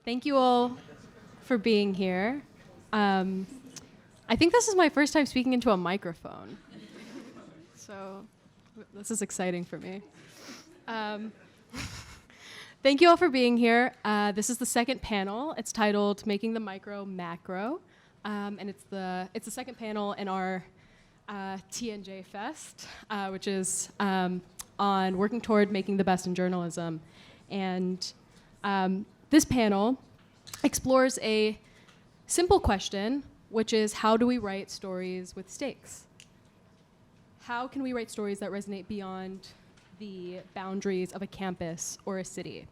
Thank you all for being here. I think this is my first time speaking into a microphone. So this is exciting for me. Thank you all for being here. This is the second panel. It's titled Making the Micro Macro. And it's the second panel in our TNJ Fest, which is on working toward making the best in journalism. And this panel explores a simple question, which is how do we write stories with stakes? How can we write stories that resonate beyond the boundaries of a campus or a city,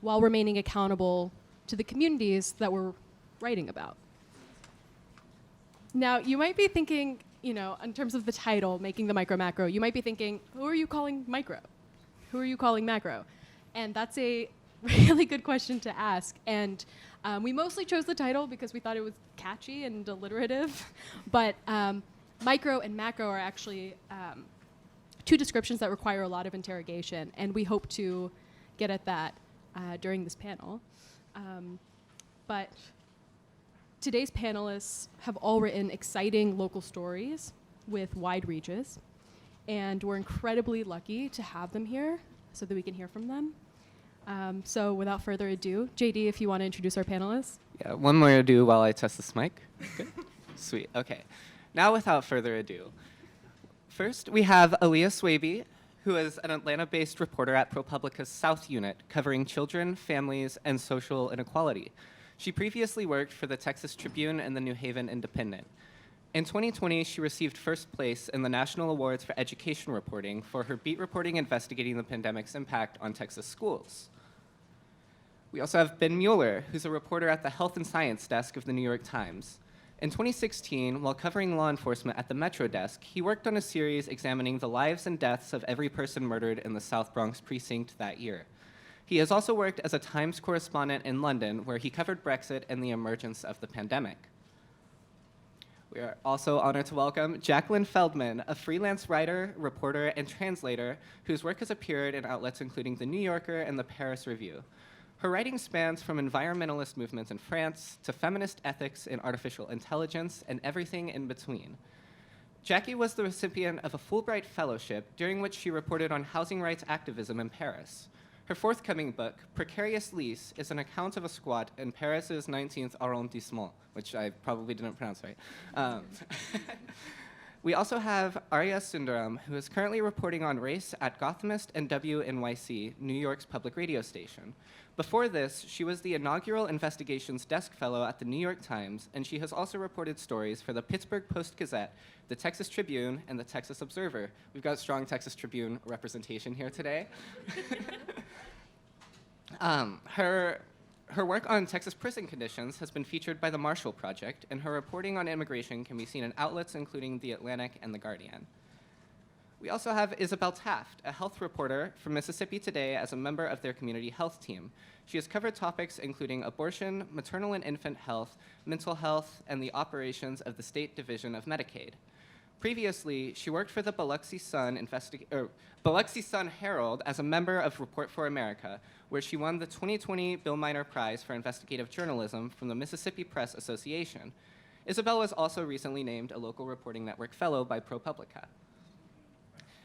while remaining accountable to the communities that we're writing about? Now, you might be thinking, in terms of the title, Making the Micro Macro, you might be thinking, who are you calling micro? Who are you calling macro? And that's a really good question to ask. And we mostly chose the title because we thought it was catchy and alliterative. But micro and macro are actually two descriptions that require a lot of interrogation. And we hope to get at that during this panel. But today's panelists have all written exciting local stories with wide reaches. And we're incredibly lucky to have them here so that we can hear from them. So without further ado, JD, if you want to introduce our panelists. Yeah, one more ado while I test this mic. Good. Sweet. Okay. Now, without further ado, first we have Aliyya Swaby, who is an Atlanta-based reporter at ProPublica's South Unit, covering children, families, and social inequality. She previously worked for the Texas Tribune and the New Haven Independent. In 2020, she received first place in the National Awards for Education Reporting for her beat reporting investigating the pandemic's impact on Texas schools. We also have Ben Mueller, who's a reporter at the Health and Science Desk of the New York Times. In 2016, while covering law enforcement at the Metro Desk, he worked on a series examining the lives and deaths of every person murdered in the South Bronx precinct that year. He has also worked as a Times correspondent in London, where he covered Brexit and the emergence of the pandemic. We are also honored to welcome Jacque Feldman, a freelance writer, reporter, and translator whose work has appeared in outlets including The New Yorker and the Paris Review. Her writing spans from environmentalist movements in France to feminist ethics in artificial intelligence and everything in between. Jacque was the recipient of a Fulbright Fellowship, during which she reported on housing rights activism in Paris. Her forthcoming book, Precarious Lease, is an account of a squat in Paris's 19th arrondissement, which I probably didn't pronounce right. We also have Arya Sundaram, who is currently reporting on race at Gothamist and WNYC, New York's public radio station. Before this, she was the inaugural Investigations Desk Fellow at the New York Times, and she has also reported stories for the Pittsburgh Post-Gazette, the Texas Tribune, and the Texas Observer. We've got strong Texas Tribune representation here today. Her work on Texas prison conditions has been featured by the Marshall Project, and her reporting on immigration can be seen in outlets including The Atlantic and The Guardian. We also have Isabelle Taft, a health reporter from Mississippi Today as a member of their community health team. She has covered topics including abortion, maternal and infant health, mental health, and the operations of the State Division of Medicaid. Previously, she worked for the Biloxi Sun Herald as a member of Report for America, where she won the 2020 Bill Miner Prize for Investigative Journalism from the Mississippi Press Association. Isabelle was also recently named a Local Reporting Network Fellow by ProPublica.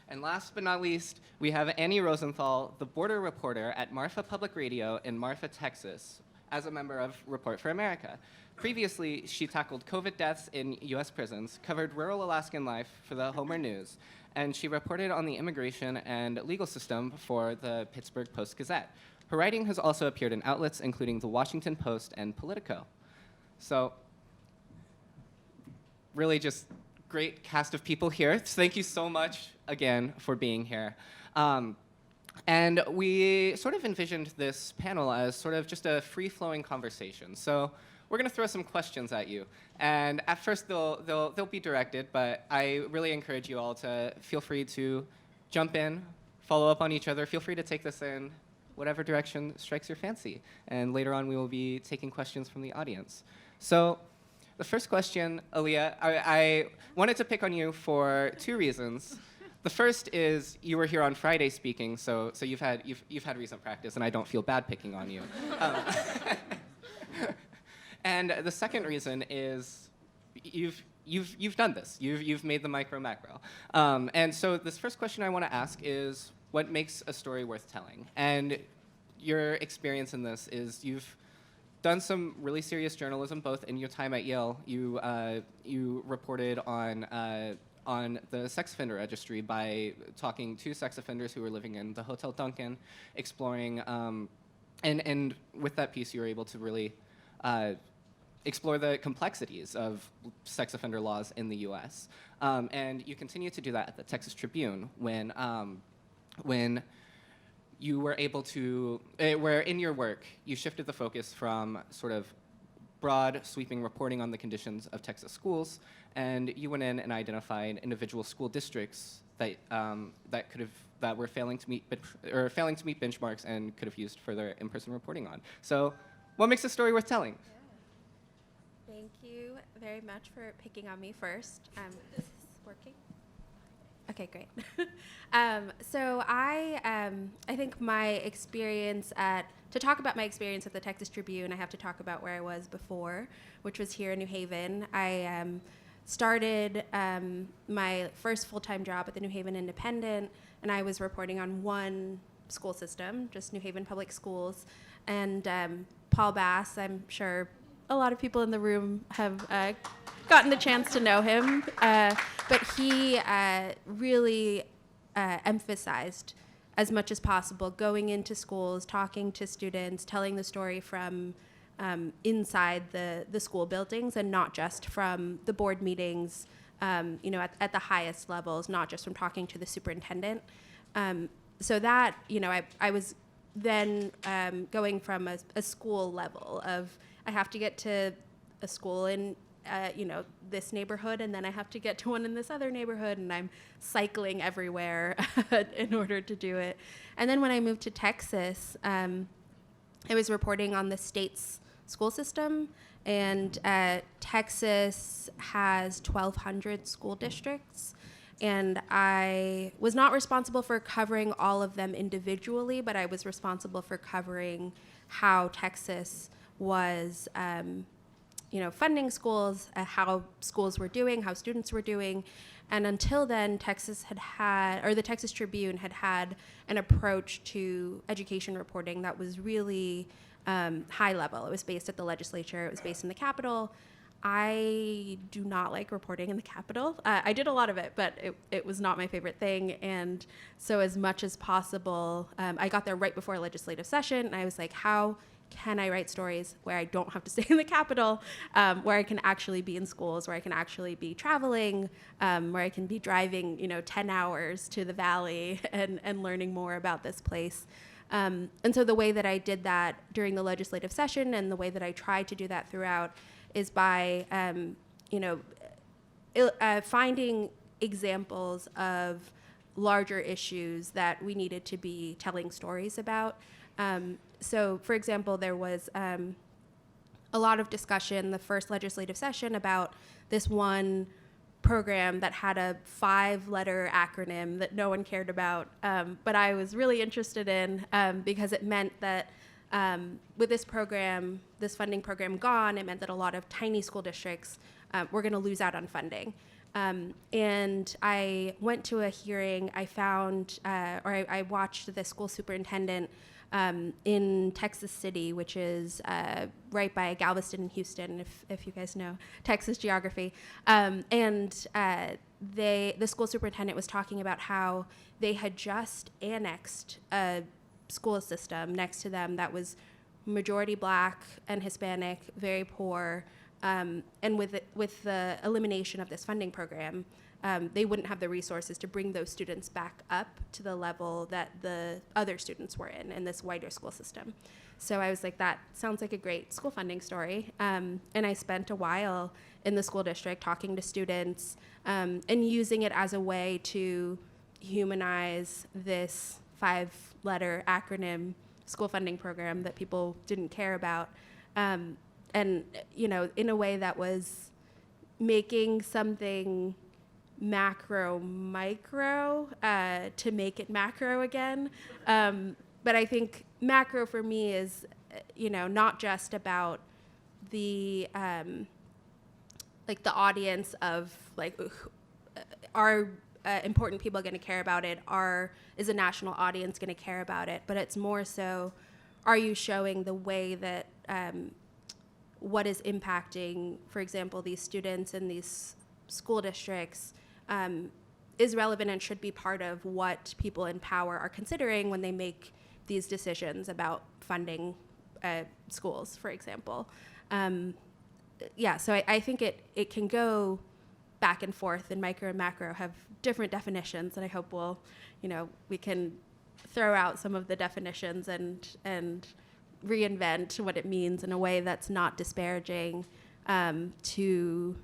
And last but not least, we have Annie Rosenthal, the border reporter at Marfa Public Radio in Marfa, Texas, as a member of Report for America. Previously, she tackled COVID deaths in U.S. prisons, covered rural Alaskan life for the Homer News, and she reported on the immigration and legal system for the Pittsburgh Post-Gazette. Her writing has also appeared in outlets including The Washington Post and Politico. So, really just great cast of people here. Thank you so much again for being here. And we sort of envisioned this panel as sort of just a free-flowing conversation. So we're going to throw some questions at you. And at first, they'll be directed, but I really encourage you all to feel free to jump in, follow up on each other. Feel free to take this in whatever direction strikes your fancy. And later on, we will be taking questions from the audience. So the first question, Aliyya, I wanted to pick on you for two reasons. The first is you were here on Friday speaking, so you've had recent practice, and I don't feel bad picking on you. And the second reason is you've done this. You've made the micro macro. And so this first question I want to ask is, what makes a story worth telling? And your experience in this is you've done some really serious journalism, both in your time at Yale. You reported on the sex offender registry by talking to sex offenders who were living in the Hotel Duncan, exploring, and with that piece you were able to really explore the complexities of sex offender laws in the U.S. And you continue to do that at the Texas Tribune when you were able to, where in your work you shifted the focus from sort of broad, sweeping reporting on the conditions of Texas schools, and you went in and identified individual school districts that that were failing to meet benchmarks and could have used further in-person reporting on. So, what makes a story worth telling? Yeah. Thank you very much for picking on me first. Is this working? Okay, great. So I think my experience to talk about my experience at the Texas Tribune, I have to talk about where I was before, which was here in New Haven. I started my first full-time job at the New Haven Independent, and I was reporting on one school system, just New Haven Public Schools. And Paul Bass, I'm sure a lot of people in the room have gotten the chance to know him, but he really emphasized as much as possible going into schools, talking to students, telling the story from inside the school buildings and not just from the board meetings, at the highest levels, not just from talking to the superintendent. So that, I was then going from a school level of I have to get to a school in this neighborhood, and then I have to get to one in this other neighborhood, and I'm cycling everywhere in order to do it. And then when I moved to Texas, I was reporting on the state's school system, and Texas has 1,200 school districts, and I was not responsible for covering all of them individually, but I was responsible for covering how Texas was funding schools, how schools were doing, how students were doing. And until then, the Texas Tribune had an approach to education reporting that was really high level. It was based at the legislature, it was based in the Capitol. I do not like reporting in the Capitol. I did a lot of it, but it was not my favorite thing. And so as much as possible, I got there right before legislative session, and I was like, how can I write stories where I don't have to stay in the Capitol, where I can actually be in schools, where I can actually be traveling, where I can be driving, 10 hours to the Valley and learning more about this place. And so the way that I did that during the legislative session, and the way that I tried to do that throughout, is by, finding examples of larger issues that we needed to be telling stories about. So, for example, there was a lot of discussion the first legislative session about this one program that had a 5-letter acronym that no one cared about, but I was really interested in because it meant that with this program, this funding program gone, it meant that a lot of tiny school districts were going to lose out on funding. And I went to a hearing. I watched the school superintendent in Texas City, which is right by Galveston and Houston, if you guys know Texas geography. The school superintendent was talking about how they had just annexed a school system next to them that was majority Black and Hispanic, very poor, and with the elimination of this funding program, they wouldn't have the resources to bring those students back up to the level that the other students were in this wider school system. So I was like, that sounds like a great school funding story. And I spent a while in the school district talking to students and using it as a way to humanize this 5-letter acronym school funding program that people didn't care about. And, in a way that was making something macro micro to make it macro again. But I think macro for me is, not just about the like the audience of like are important people going to care about it? Is a national audience going to care about it? But it's more so, are you showing the way that what is impacting, for example, these students in these school districts is relevant and should be part of what people in power are considering when they make these decisions about funding schools, for example. So I think it can go back and forth, and micro and macro have different definitions, and I hope we can throw out some of the definitions and reinvent what it means in a way that's not disparaging to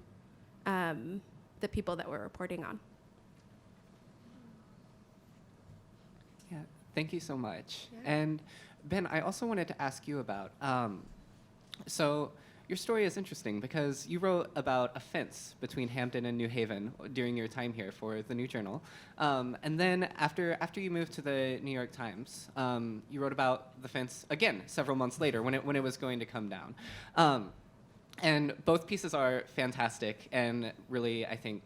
the people that we're reporting on. Yeah, thank you so much. Yeah. And Ben, I also wanted to ask you about, so your story is interesting because you wrote about a fence between Hampden and New Haven during your time here for the New Journal. And then after you moved to the New York Times, you wrote about the fence again several months later when it was going to come down. And both pieces are fantastic and really, I think,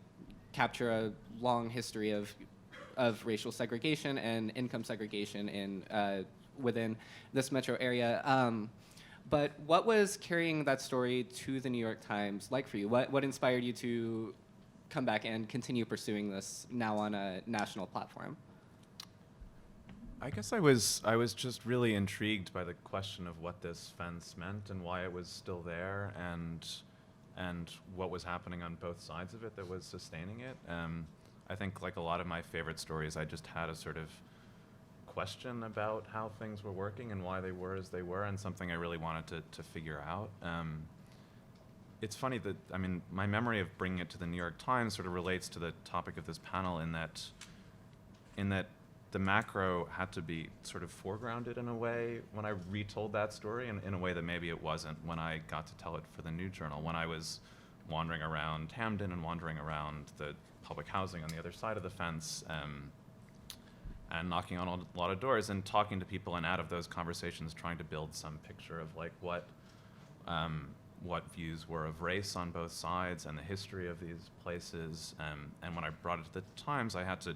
capture a long history of racial segregation and income segregation within this metro area. But what was carrying that story to the New York Times like for you? What inspired you to come back and continue pursuing this now on a national platform? I guess I was just really intrigued by the question of what this fence meant and why it was still there, and what was happening on both sides of it that was sustaining it. I think, like a lot of my favorite stories, I just had a sort of question about how things were working and why they were as they were, and something I really wanted to figure out. It's funny that, my memory of bringing it to the New York Times sort of relates to the topic of this panel in that the macro had to be sort of foregrounded in a way when I retold that story, in a way that maybe it wasn't when I got to tell it for the New Journal, when I was wandering around Hamden and wandering around the public housing on the other side of the fence, and knocking on a lot of doors and talking to people, and out of those conversations trying to build some picture of like what views were of race on both sides and the history of these places. And when I brought it to the Times, I had to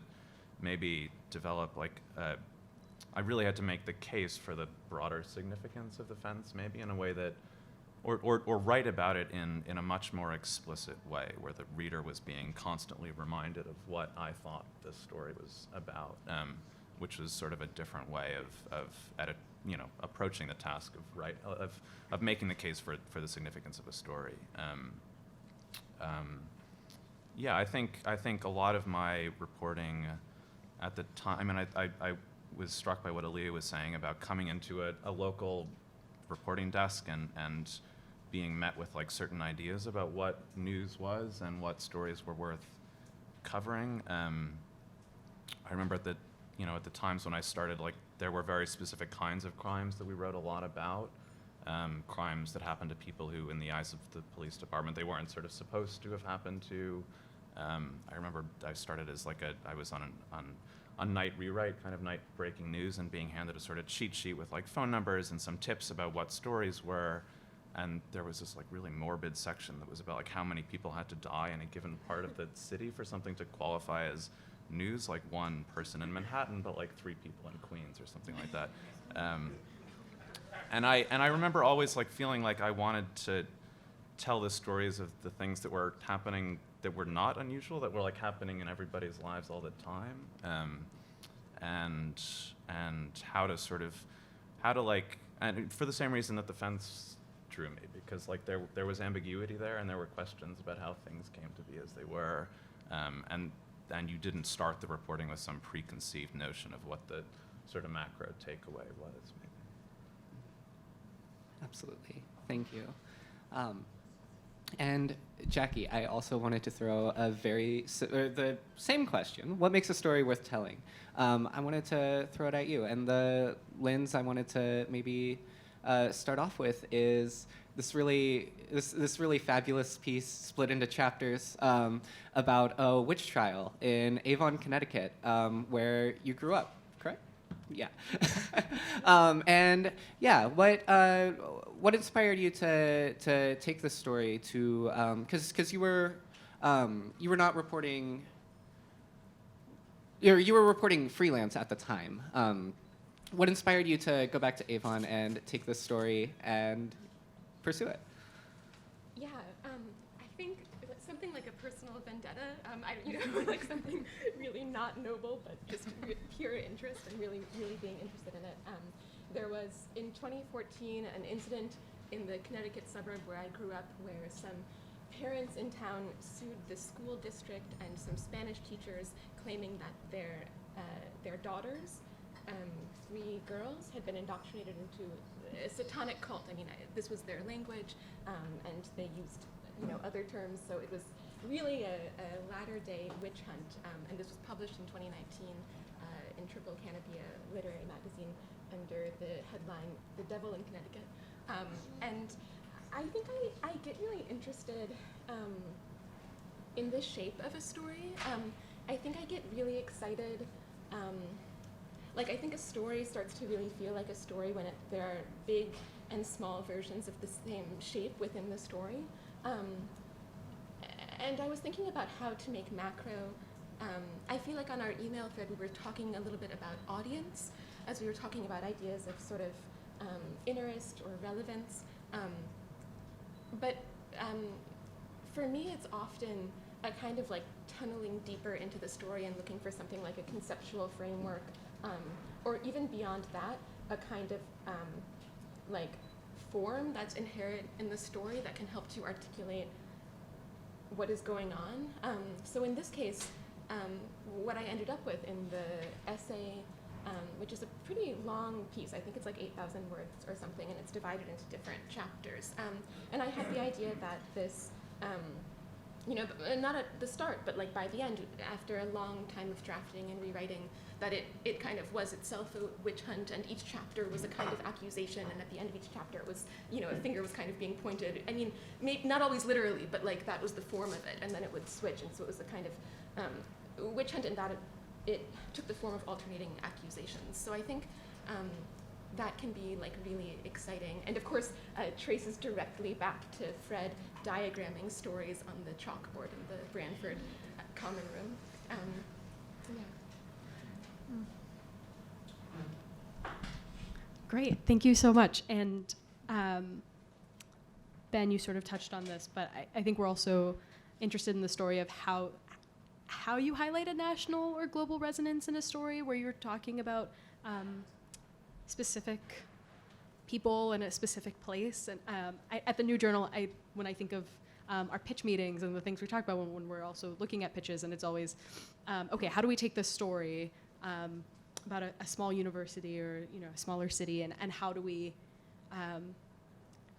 maybe develop I really had to make the case for the broader significance of the fence, maybe in a way that, or write about it in a much more explicit way, where the reader was being constantly reminded of what I thought this story was about, which was sort of a different way of approaching the task of making the case for the significance of a story. I think a lot of my reporting at the time, I was struck by what Aliyya was saying about coming into a local reporting desk and being met with like certain ideas about what news was and what stories were worth covering. I remember at the times when I started, there were very specific kinds of crimes that we wrote a lot about, crimes that happened to people who, in the eyes of the police department, they weren't sort of supposed to have happened to. I remember I started as I was on night rewrite, kind of night breaking news, and being handed a sort of cheat sheet with phone numbers and some tips about what stories were. And there was this really morbid section that was about how many people had to die in a given part of the city for something to qualify as news, like one person in Manhattan, but 3 people in Queens or something like that. And I remember always feeling like I wanted to tell the stories of the things that were happening that were not unusual, that were happening in everybody's lives all the time, and how to and for the same reason that the fence drew me, because there was ambiguity there, and there were questions about how things came to be as they were, and you didn't start the reporting with some preconceived notion of what the sort of macro takeaway was, maybe. Absolutely. Thank you. And Jacque, I also wanted to throw the same question. What makes a story worth telling? I wanted to throw it at you. And the lens I wanted to maybe start off with is this really fabulous piece split into chapters about a witch trial in Avon, Connecticut, where you grew up, correct? Yeah. And yeah, what inspired you to take this story to because you were not reporting. You were reporting freelance at the time. What inspired you to go back to Avon and take this story and pursue it? Yeah, I think something like a personal vendetta. Like something really not noble, but just pure interest and really being interested in it. There was in 2014 an incident in the Connecticut suburb where I grew up, where some parents in town sued the school district and some Spanish teachers, claiming that their daughters, 3 girls, had been indoctrinated into a satanic cult. I mean, this was their language, and they used other terms, so it was really a latter-day witch hunt, and this was published in 2019 in Triple Canopy, a literary magazine, under the headline "The Devil in Connecticut." And I think I get really interested in the shape of a story. I think I get really excited. I think a story starts to really feel like a story when there are big and small versions of the same shape within the story. And I was thinking about how to make macro. I feel like on our email thread we were talking a little bit about audience, as we were talking about ideas of sort of interest or relevance. But for me, it's often a kind of like tunneling deeper into the story and looking for something like a conceptual framework, or even beyond that, a kind of form that's inherent in the story that can help to articulate what is going on. So in this case, what I ended up with in the essay, which is a pretty long piece, I think it's like 8,000 words or something, and it's divided into different chapters. And I had the idea that this, not at the start, but like by the end, after a long time of drafting and rewriting, that it kind of was itself a witch hunt, and each chapter was a kind of accusation, and at the end of each chapter it was, a finger was kind of being pointed. I mean, not always literally, but like that was the form of it, and then it would switch, and so it was a kind of witch hunt in that it took the form of alternating accusations. So I think that can be like really exciting, and of course traces directly back to Fred diagramming stories on the chalkboard in the Branford common room. Yeah. Great, thank you so much. And Ben, you sort of touched on this, but I think we're also interested in the story of how you highlight a national or global resonance in a story where you're talking about specific people in a specific place. And at the New Journal, when I think of our pitch meetings and the things we talk about when we're also looking at pitches, and it's always, okay, how do we take this story about a small university or a smaller city, and how do we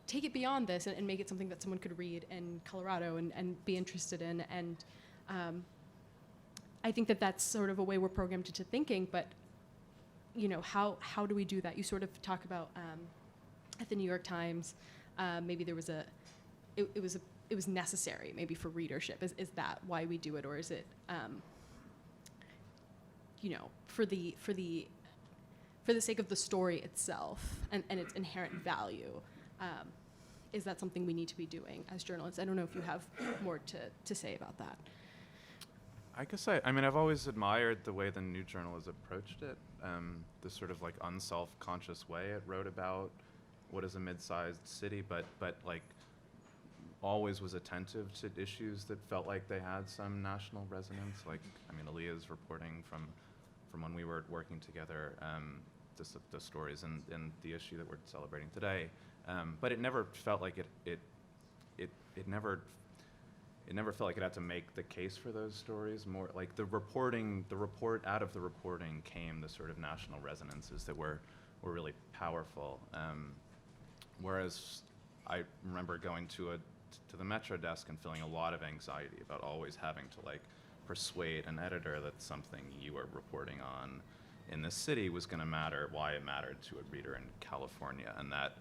take it beyond this and make it something that someone could read in Colorado and be interested in. And I think that's sort of a way we're programmed into thinking, but how do we do that? You sort of talk about at the New York Times, maybe there was it was necessary maybe for readership. Is that why we do it, or is it for the sake of the story itself and its inherent value? Is that something we need to be doing as journalists? I don't know if you have more to say about that. I guess I've always admired the way the New Journal has approached it, the sort of like unself-conscious way it wrote about what is a mid-sized city, but like always was attentive to issues that felt like they had some national resonance. Like, Aliyya's reporting from when we were working together, the stories and the issue that we're celebrating today, but it never felt like it never felt like it had to make the case for those stories. More like the report out of the reporting came the sort of national resonances that were really powerful. Whereas I remember going to the Metro desk and feeling a lot of anxiety about always having to like persuade an editor that something you were reporting on in this city was going to matter, why it mattered to a reader in California, and that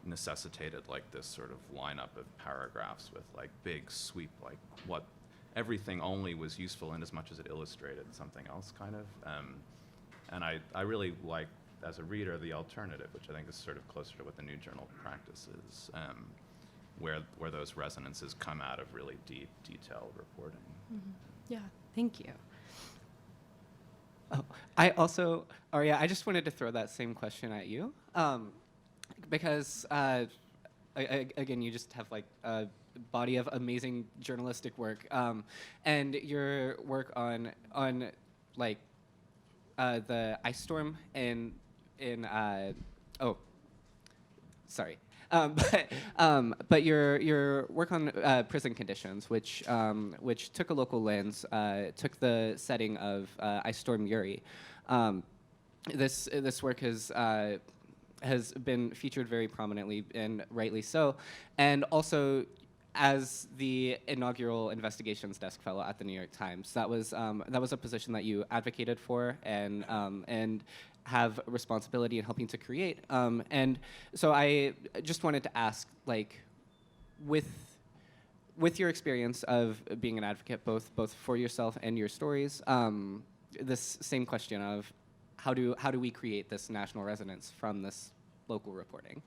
necessitated like this sort of lineup of paragraphs with like big sweep, like what everything only was useful in as much as it illustrated something else, kind of. And I really like, as a reader, the alternative, which I think is sort of closer to what the new journal practice is, where those resonances come out of really deep, detailed reporting. Mm-hmm. Yeah, thank you. Oh, I also, Arya, I just wanted to throw that same question at you, because again, you just have like a body of amazing journalistic work, and your work on like the ice storm in oh, sorry. But your work on prison conditions, which took a local lens, took the setting of Ice Storm Uri. This work has been featured very prominently, and rightly so, and also as the inaugural investigations desk fellow at the New York Times. That was a position that you advocated for and have responsibility in helping to create. And so I just wanted to ask, like, with your experience of being an advocate, both for yourself and your stories, this same question of how do we create this national resonance from this local reporting?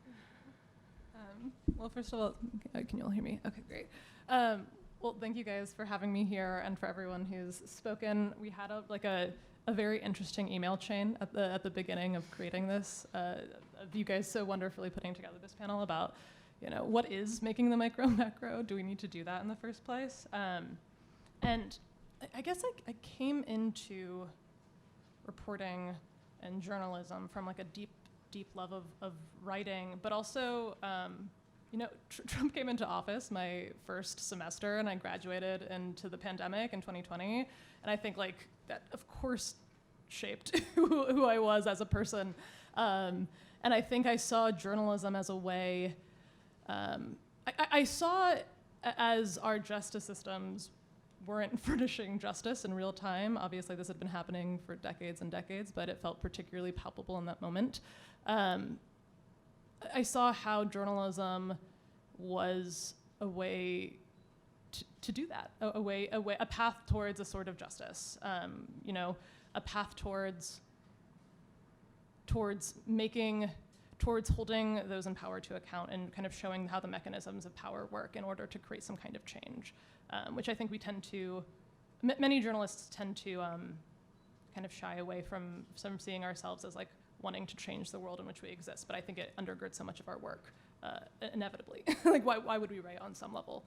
Well, first of all, can you all hear me? Okay, great. Well, thank you guys for having me here, and for everyone who's spoken. We had a very interesting email chain at the beginning of creating this, of you guys so wonderfully putting together this panel about, what is making the micro macro? Do we need to do that in the first place? And I guess I came into reporting and journalism from like a deep love of writing, but also, Trump came into office my first semester, and I graduated into the pandemic in 2020, and I think like that, of course, shaped who I was as a person, and I think I saw journalism as a way. I saw it as our justice systems weren't furnishing justice in real time. Obviously, this had been happening for decades and decades, but it felt particularly palpable in that moment. I saw how journalism was a way to do that, a path towards a sort of justice, a path towards holding those in power to account and kind of showing how the mechanisms of power work in order to create some kind of change, which I think we tend to, many journalists tend to kind of shy away from seeing ourselves as like wanting to change the world in which we exist, but I think it undergirds so much of our work, inevitably. Like, why would we write on some level?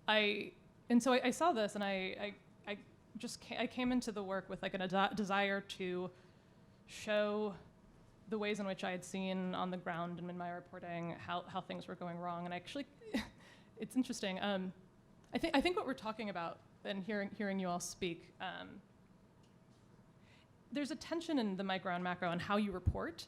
I saw this, and I came into the work with like a desire to show the ways in which I had seen on the ground and in my reporting how things were going wrong. And actually, it's interesting. I think what we're talking about, and hearing you all speak, there's a tension in the micro and macro and how you report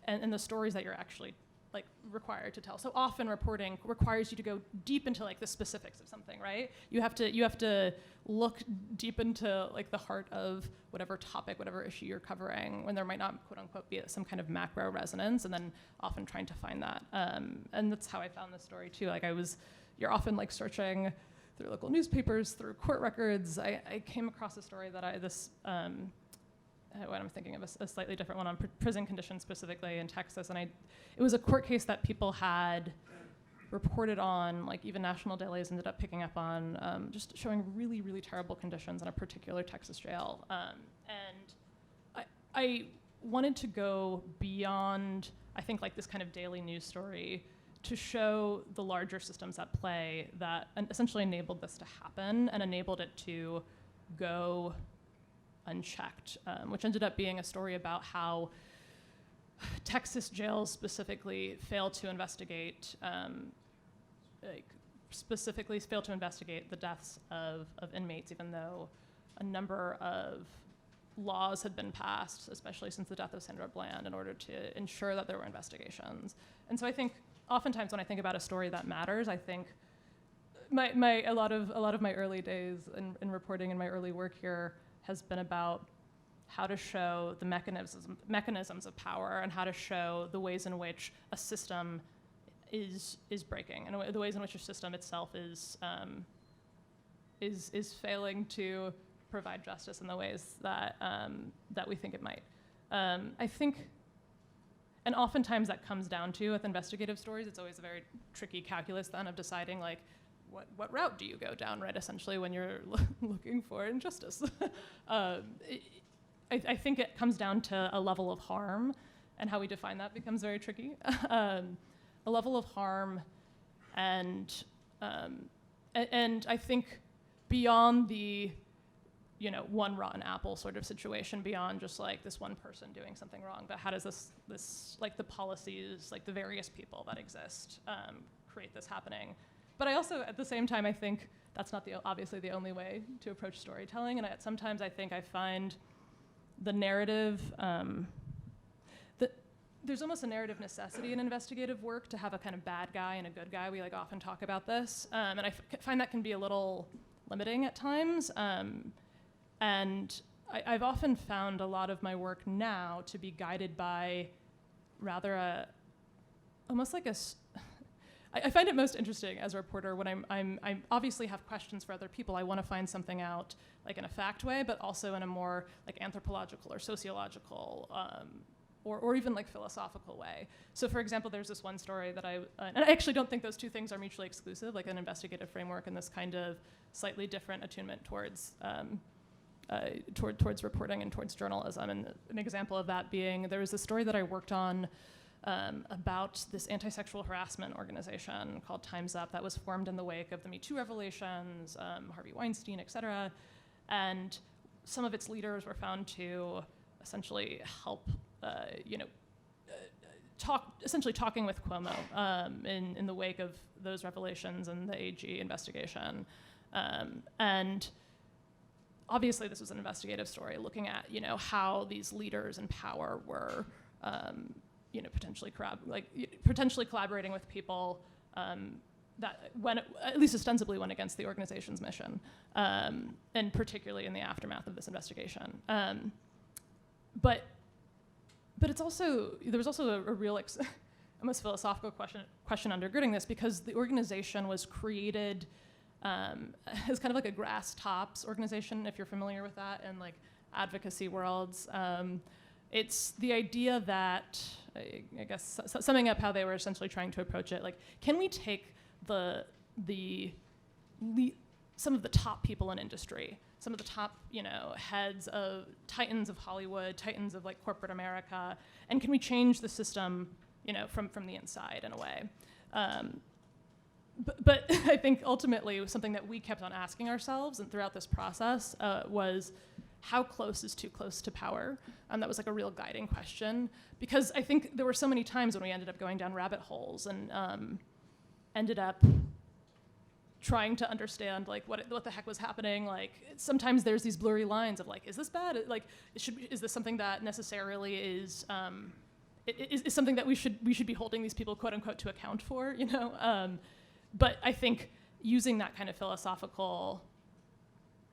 and the stories that you're actually like required to tell. So often reporting requires you to go deep into like the specifics of something, right? You have to look deep into like the heart of whatever topic, whatever issue you're covering, when there might not, quote unquote, be some kind of macro resonance, and then often trying to find that. And that's how I found this story too. Like you're often like searching through local newspapers, through court records. I came across a story that when I'm thinking of a slightly different one on prison conditions specifically in Texas, and it was a court case that people had reported on, like even national dailies ended up picking up on, just showing really, really terrible conditions in a particular Texas jail. And I wanted to go beyond, I think, like this kind of daily news story to show the larger systems at play that essentially enabled this to happen and enabled it to go unchecked, which ended up being a story about how Texas jails specifically fail to investigate, the deaths of inmates, even though a number of laws had been passed, especially since the death of Sandra Bland, in order to ensure that there were investigations. And so I think oftentimes when I think about a story that matters, I think a lot of my early days in reporting and my early work here has been about how to show the mechanisms of power and how to show the ways in which a system is breaking and the ways in which a system itself is failing to provide justice in the ways that that we think it might. I think, and oftentimes that comes down to, with investigative stories, it's always a very tricky calculus then of deciding like, what route do you go down, right, essentially, when you're looking for injustice. I think it comes down to a level of harm, and how we define that becomes very tricky. A level of harm, and I think beyond the, one rotten apple sort of situation, beyond just like this one person doing something wrong, but how does this like the policies, like the various people that exist, create this happening? But I also, at the same time, I think that's not obviously the only way to approach storytelling, and sometimes I think I find the narrative, there's almost a narrative necessity in investigative work to have a kind of bad guy and a good guy. We like often talk about this, and I find that can be a little limiting at times. And I've often found a lot of my work now to be guided by rather almost like I find it most interesting as a reporter when I obviously have questions for other people. I want to find something out like in a fact way, but also in a more like anthropological or sociological or even like philosophical way. So for example, there's this one story that and I actually don't think those two things are mutually exclusive, like an investigative framework and this kind of slightly different attunement towards reporting and towards journalism. And an example of that being, there was a story that I worked on about this anti-sexual harassment organization called Time's Up that was formed in the wake of the Me Too revelations, Harvey Weinstein, et cetera. And some of its leaders were found to essentially help, talking with Cuomo in the wake of those revelations and the AG investigation. And obviously this was an investigative story looking at, how these leaders in power were, potentially collaborating with people that at least ostensibly went against the organization's mission, and particularly in the aftermath of this investigation. But it's also, there was also a real almost philosophical question undergirding this, because the organization was created as kind of like a grass tops organization, if you're familiar with that, in like advocacy worlds. It's the idea that, I guess, summing up how they were essentially trying to approach it, like, can we take some of the top people in industry, some of the top, heads of titans of Hollywood, titans of like corporate America, and can we change the system, from the inside in a way? But I think ultimately it was something that we kept on asking ourselves, and throughout this process was, how close is too close to power? That was like a real guiding question, because I think there were so many times when we ended up going down rabbit holes and ended up trying to understand like what the heck was happening. Like sometimes there's these blurry lines of like, is this bad? Like, is this something that necessarily is something that we should be holding these people quote unquote to account for? But I think using that kind of philosophical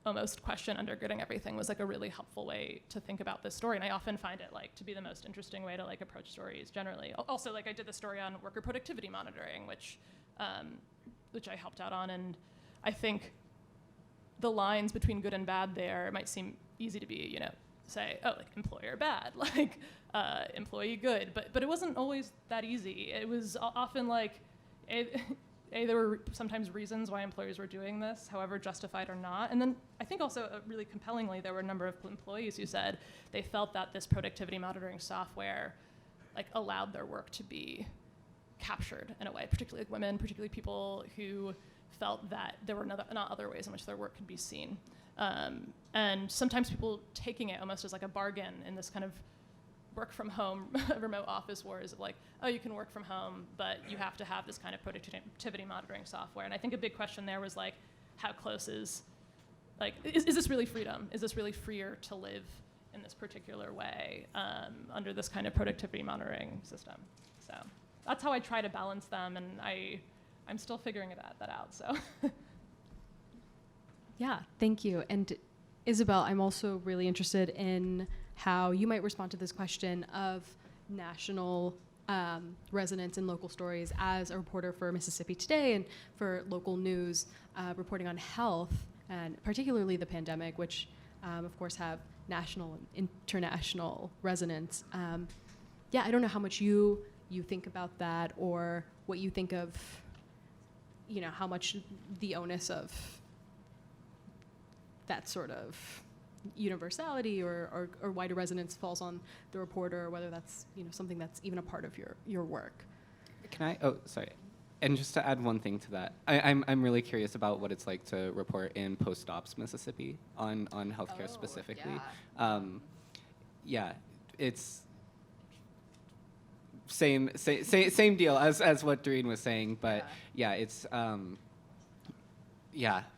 almost question undergirding everything was like a really helpful way to think about this story. And I often find it like to be the most interesting way to like approach stories generally. Also, like I did the story on worker productivity monitoring, which I helped out on. And I think the lines between good and bad there might seem easy to be, say, oh, like employer bad, like employee good. But it wasn't always that easy. It was often like, there were sometimes reasons why employers were doing this, however justified or not. And then I think also really compellingly, there were a number of employees who said they felt that this productivity monitoring software like allowed their work to be captured in a way, particularly like women, particularly people who felt that there were not other ways in which their work could be seen. And sometimes people taking it almost as like a bargain in this kind of work from home, remote office wars of like, oh, you can work from home, but you have to have this kind of productivity monitoring software. And I think a big question there was like, how close is this really freedom? Is this really freer to live in this particular way under this kind of productivity monitoring system? So that's how I try to balance them, and I'm still figuring that out, so. Yeah, thank you. And Isabelle, I'm also really interested in how you might respond to this question of national resonance and local stories as a reporter for Mississippi Today and for local news reporting on health, and particularly the pandemic, which of course have national and international resonance. Yeah, I don't know how much you think about that, or what you think of, how much the onus of that sort of universality or wider resonance falls on the reporter, or whether that's something that's even a part of your work. Can I? Oh, sorry. And just to add one thing to that, I'm really curious about what it's like to report in post-ops Mississippi on healthcare specifically. Yeah, it's same deal as what Dereen was saying, but yeah, it's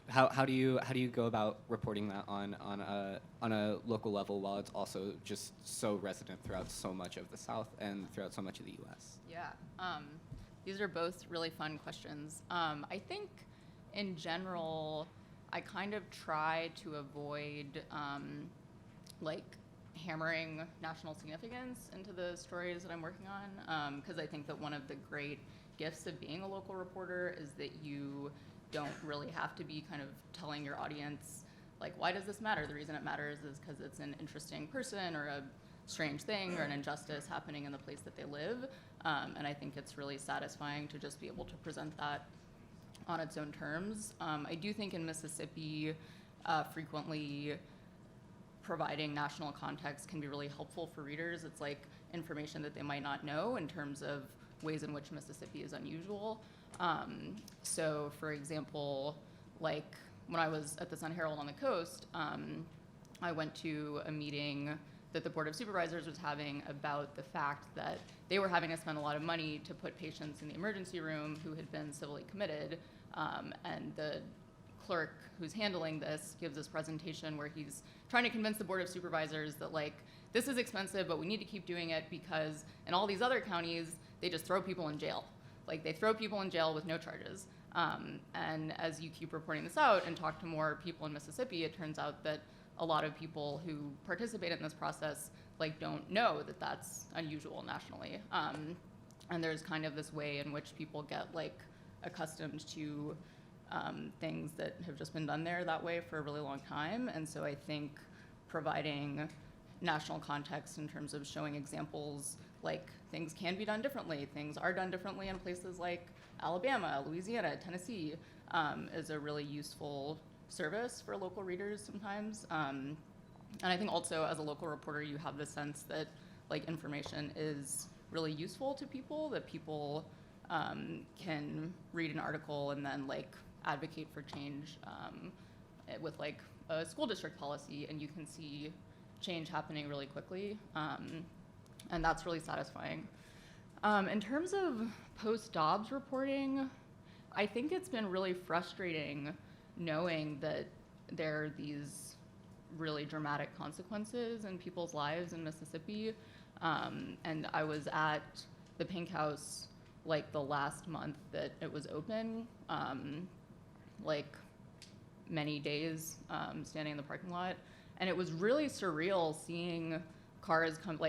how do you go about reporting that on a local level while it's also just so resonant throughout so much of the South and throughout so much of the U.S.? Yeah. These are both really fun questions. I think in general, I kind of try to avoid hammering national significance into the stories that I'm working on, because I think that one of the great gifts of being a local reporter is that you don't really have to be kind of telling your audience, why does this matter? The reason it matters is because it's an interesting person or a strange thing or an injustice happening in the place that they live. And I think it's really satisfying to just be able to present that on its own terms. I do think in Mississippi, frequently providing national context can be really helpful for readers. It's information that they might not know in terms of ways in which Mississippi is unusual. So for example, when I was at the Sun Herald on the coast, I went to a meeting that the Board of Supervisors was having about the fact that they were having to spend a lot of money to put patients in the emergency room who had been civilly committed. And the clerk who's handling this gives this presentation where he's trying to convince the Board of Supervisors that this is expensive, but we need to keep doing it because in all these other counties, they just throw people in jail. They throw people in jail with no charges. And as you keep reporting this out and talk to more people in Mississippi, it turns out that a lot of people who participate in this process don't know that that's unusual nationally. And there's kind of this way in which people get accustomed to things that have just been done there that way for a really long time. And so I think providing national context in terms of showing examples things can be done differently, things are done differently in places like Alabama, Louisiana, Tennessee, is a really useful service for local readers sometimes. And I think also as a local reporter, you have the sense that information is really useful to people, that people can read an article and then advocate for change with a school district policy, and you can see change happening really quickly. And that's really satisfying. In terms of post-Dobbs reporting, I think it's been really frustrating knowing that there are these really dramatic consequences in people's lives in Mississippi. And I was at the Pink House the last month that it was open, many days standing in the parking lot. And it was really surreal seeing cars come,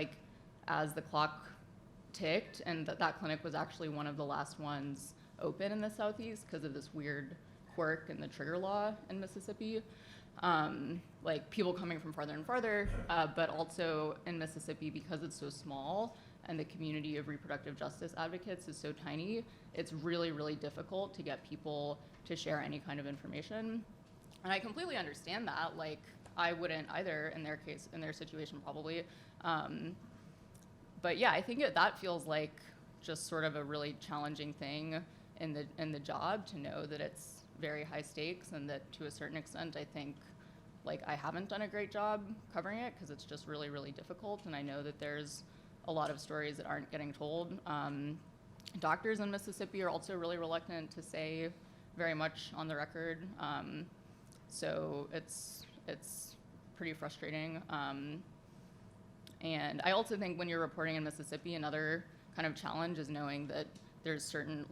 as the clock ticked, and that clinic was actually one of the last ones open in the Southeast because of this weird quirk in the trigger law in Mississippi. People coming from farther and farther, but also in Mississippi, because it's so small and the community of reproductive justice advocates is so tiny, it's really, really difficult to get people to share any kind of information. And I completely understand that. I wouldn't either in their case, in their situation probably. But yeah, I think that feels just sort of a really challenging thing in the job, to know that it's very high stakes, and that to a certain extent, I think I haven't done a great job covering it because it's just really, really difficult. And I know that there's a lot of stories that aren't getting told. Doctors in Mississippi are also really reluctant to say very much on the record. So it's pretty frustrating. And I also think when you're reporting in Mississippi, another kind of challenge is knowing that there's certain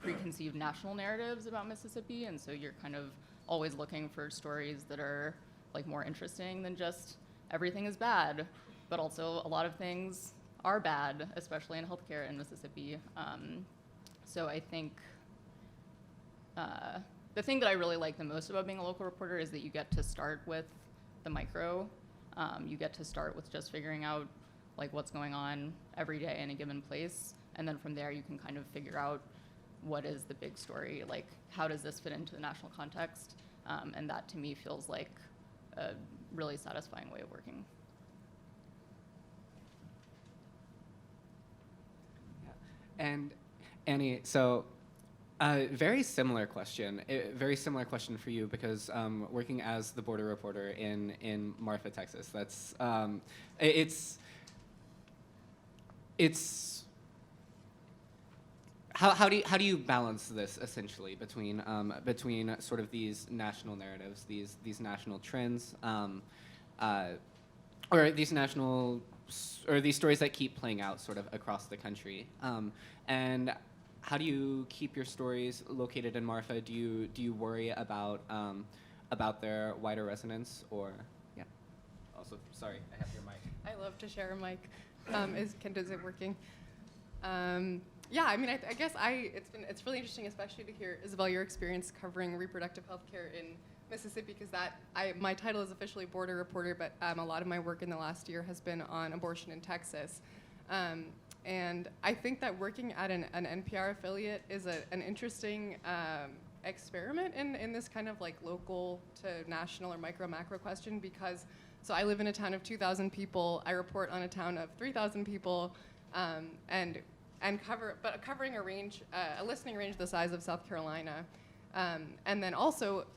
preconceived national narratives about Mississippi, and so you're kind of always looking for stories that are more interesting than just everything is bad. but also a lot of things are bad, especially in healthcare in Mississippi. So I think the thing that I really like the most about being a local reporter is that you get to start with the micro. You get to start with just figuring out like what's going on every day in a given place, and then from there you can kind of figure out what is the big story, like how does this fit into the national context, and that to me feels like a really satisfying way of working. Yeah. And Annie, so very similar question for you, because working as the border reporter in Marfa, Texas, that's it's how do you balance this essentially between sort of these national narratives, these national trends, or these these stories that keep playing out sort of across the country, and how do you keep your stories located in Marfa? Do you worry about their wider resonance, or yeah? Also, sorry, I have your mic. I love to share a mic. Is it working? Yeah, I mean, I guess it's really interesting, especially to hear, Isabelle, your experience covering reproductive health care in Mississippi, because my title is officially border reporter, but a lot of my work in the last year has been on abortion in Texas. And I think that working at an NPR affiliate is an interesting experiment in this kind of like local to national or micro-macro question, because so I live in a town of 2,000 people, I report on a town of 3,000 people, covering a listening range the size of South Carolina, and then also,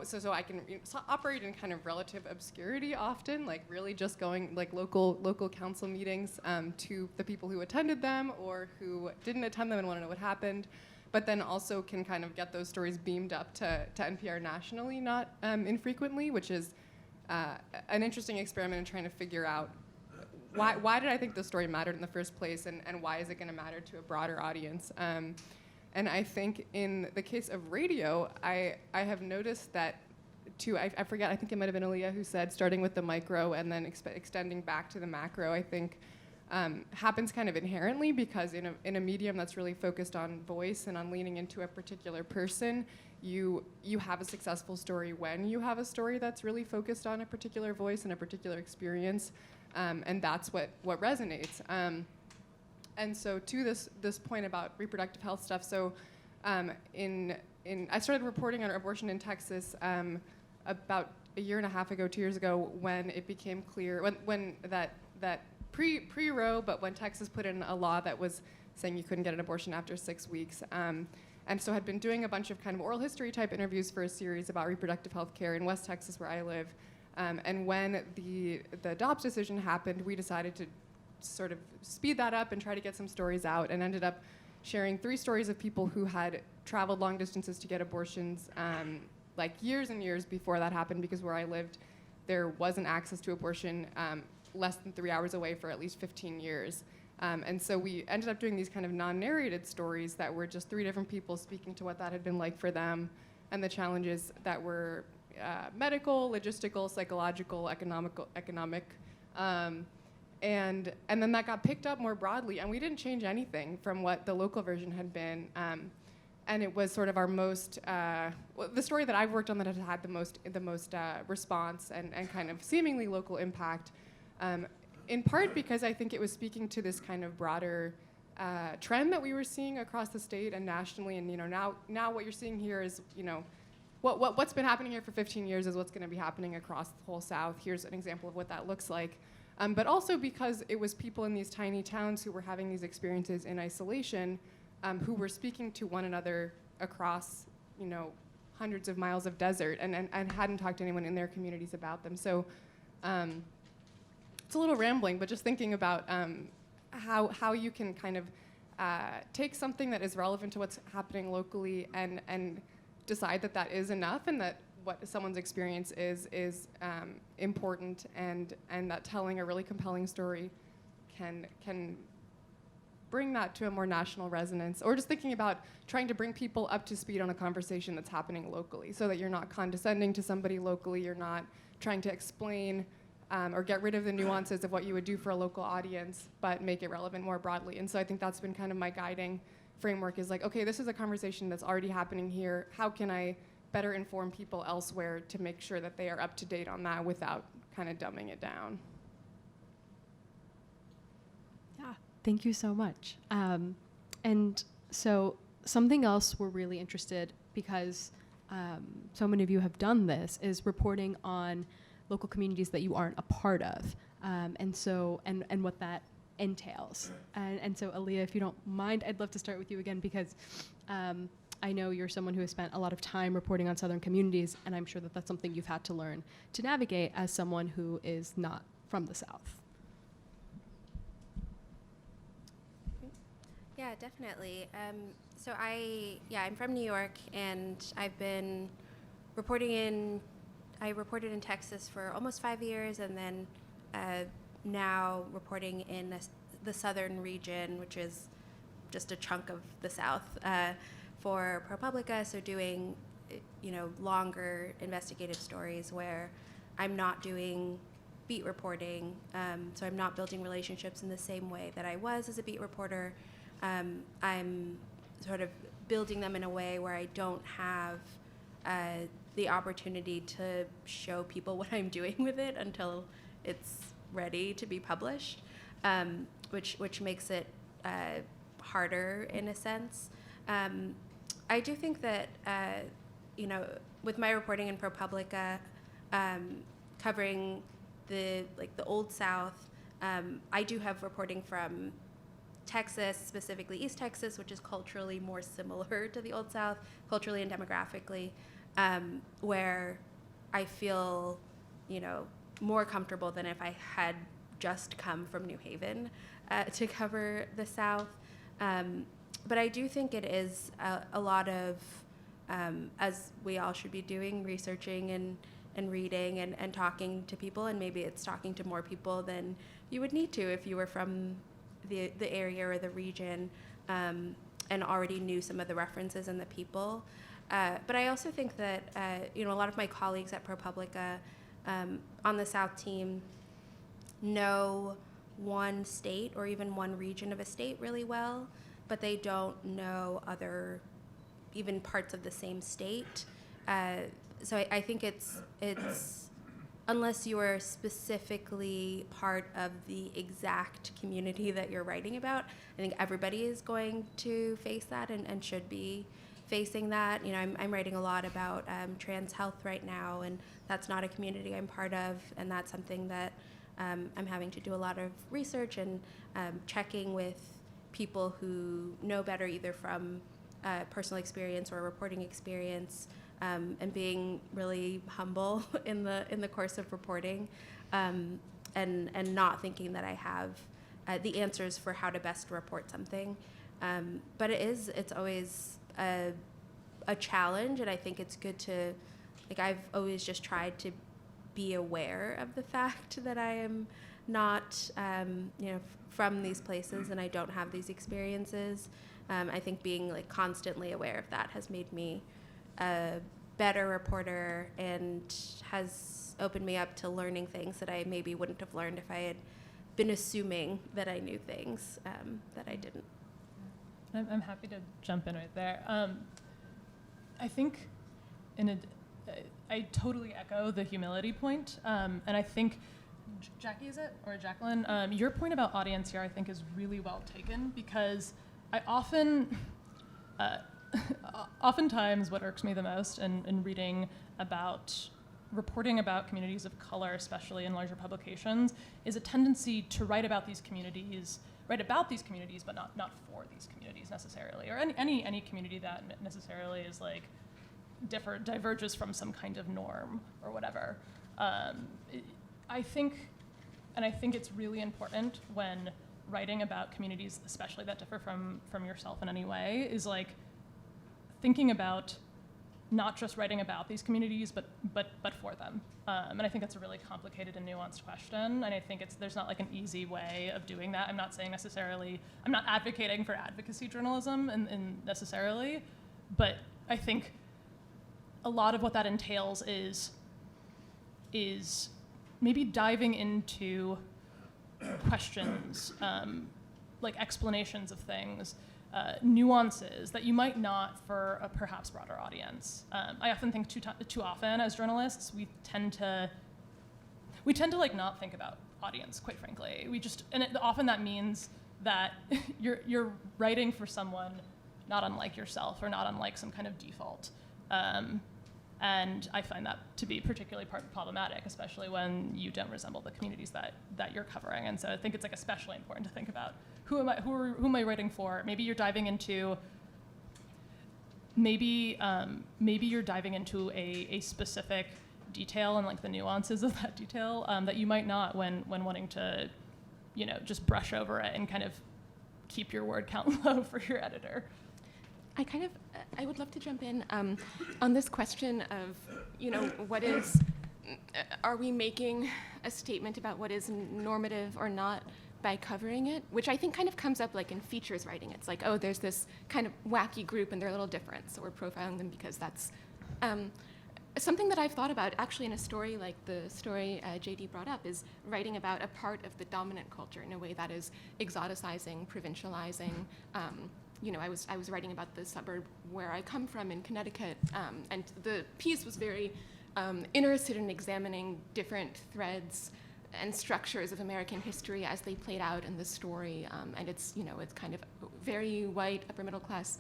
so I can operate in kind of relative obscurity often, like really just going like local council meetings to the people who attended them or who didn't attend them and want to know what happened, but then also can kind of get those stories beamed up to NPR nationally, not infrequently, which is an interesting experiment in trying to figure out why did I think this story mattered in the first place, and why is it going to matter to a broader audience? And I think in the case of radio, I have noticed that I forget, I think it might have been Aliyya who said starting with the micro and then extending back to the macro, I think happens kind of inherently, because in a medium that's really focused on voice and on leaning into a particular person, you have a successful story when you have a story that's really focused on a particular voice and a particular experience, and that's what resonates. And so to this point about reproductive health stuff, so I started reporting on abortion in Texas about a year and a half ago, 2 years ago, when it became clear, when that pre-Roe, but when Texas put in a law that was saying you couldn't get an abortion after 6 weeks. And so had been doing a bunch of kind of oral history type interviews for a series about reproductive health care in West Texas, where I live. And when the Dobbs decision happened, we decided to sort of speed that up and try to get some stories out, and ended up sharing 3 stories of people who had traveled long distances to get abortions like years and years before that happened, because where I lived, there wasn't access to abortion less than 3 hours away for at least 15 years. And so we ended up doing these kind of non-narrated stories that were just 3 different people speaking to what that had been like for them, and the challenges that were medical, logistical, psychological, economic. And then that got picked up more broadly, and we didn't change anything from what the local version had been. And it was sort of our most, the story that I've worked on that has had the most response and kind of seemingly local impact, in part because I think it was speaking to this kind of broader trend that we were seeing across the state and nationally. And now what you're seeing here is, what's been happening here for 15 years is what's going to be happening across the whole South. Here's an example of what that looks like. But also because it was people in these tiny towns who were having these experiences in isolation, who were speaking to one another across, hundreds of miles of desert, and hadn't talked to anyone in their communities about them. So it's a little rambling, but just thinking about how you can kind of take something that is relevant to what's happening locally and decide that is enough, and that what someone's experience is important, and that telling a really compelling story can bring that to a more national resonance, or just thinking about trying to bring people up to speed on a conversation that's happening locally, so that you're not condescending to somebody locally, you're not trying to explain or get rid of the nuances of what you would do for a local audience, but make it relevant more broadly. And so I think that's been kind of my guiding framework is like, okay, this is a conversation that's already happening here. How can I better inform people elsewhere to make sure that they are up to date on that without kind of dumbing it down? Yeah, thank you so much. And so something else we're really interested, because so many of you have done this, is reporting on local communities that you aren't a part of, and what that entails. And so, Aliyya, if you don't mind, I'd love to start with you again, because I know you're someone who has spent a lot of time reporting on Southern communities, and I'm sure that that's something you've had to learn to navigate as someone who is not from the South. Yeah, definitely. So I'm from New York, and I've been I reported in Texas for almost 5 years, and then now reporting in the southern region, which is just a chunk of the South, for ProPublica. So doing, longer investigative stories where I'm not doing beat reporting. So I'm not building relationships in the same way that I was as a beat reporter. I'm sort of building them in a way where I don't have the opportunity to show people what I'm doing with it until it's ready to be published, which makes it harder in a sense. I do think that with my reporting in ProPublica, covering the Old South, I do have reporting from Texas, specifically East Texas, which is culturally more similar to the Old South, culturally and demographically, where I feel, more comfortable than if I had just come from New Haven to cover the South. But I do think it is a lot of, as we all should be doing, researching and reading and talking to people, and maybe it's talking to more people than you would need to if you were from the area or the region, and already knew some of the references and the people. But I also think that a lot of my colleagues at ProPublica on the South team know one state or even one region of a state really well, but they don't know other even parts of the same state. So I think it's unless you are specifically part of the exact community that you're writing about, I think everybody is going to face that and should be facing that. I'm writing a lot about trans health right now, and that's not a community I'm part of, and that's something that I'm having to do a lot of research and checking with people who know better, either from personal experience or reporting experience, and being really humble in the course of reporting, and not thinking that I have the answers for how to best report something. But it's always a challenge, and I think it's good to, I've always just tried to be aware of the fact that I am not, from these places, and I don't have these experiences. I think being constantly aware of that has made me a better reporter and has opened me up to learning things that I maybe wouldn't have learned if I had been assuming that I knew things that I didn't. I'm happy to jump in right there. I think I totally echo the humility point, and I think, Jacque, is it? Or Jacqueline? Your point about audience here, I think, is really well taken, because I oftentimes what irks me the most in reading about, reporting about communities of color, especially in larger publications, is a tendency to write about these communities, but not for these communities necessarily, or any community that necessarily is diverges from some kind of norm or whatever. I think it's really important when writing about communities, especially that differ from yourself in any way, is thinking about not just writing about these communities, but for them. And I think that's a really complicated and nuanced question. And I think there's not an easy way of doing that. I'm not saying necessarily, I'm not advocating for advocacy journalism in necessarily, but I think a lot of what that entails is maybe diving into questions, like explanations of things, nuances that you might not for a perhaps broader audience. I often think too often as journalists, we tend to like not think about audience, quite frankly. Often that means that you're writing for someone not unlike yourself or not unlike some kind of default. And I find that to be particularly problematic, especially when you don't resemble the communities that you're covering. And so I think it's like especially important to think about who am I writing for? Maybe you're diving into you're diving into a specific detail and like the nuances of that detail that you might not when wanting to, just brush over it and kind of keep your word count low for your editor. I would love to jump in on this question of, what is, are we making a statement about what is normative or not by covering it, which I think kind of comes up like in features writing. It's like, oh, there's this kind of wacky group and they're a little different, so we're profiling them because that's something that I've thought about actually in a story like the story JD brought up is writing about a part of the dominant culture in a way that is exoticizing, provincializing. I was writing about the suburb where I come from in Connecticut, and the piece was very interested in examining different threads and structures of American history as they played out in the story. And it's kind of very white, upper middle class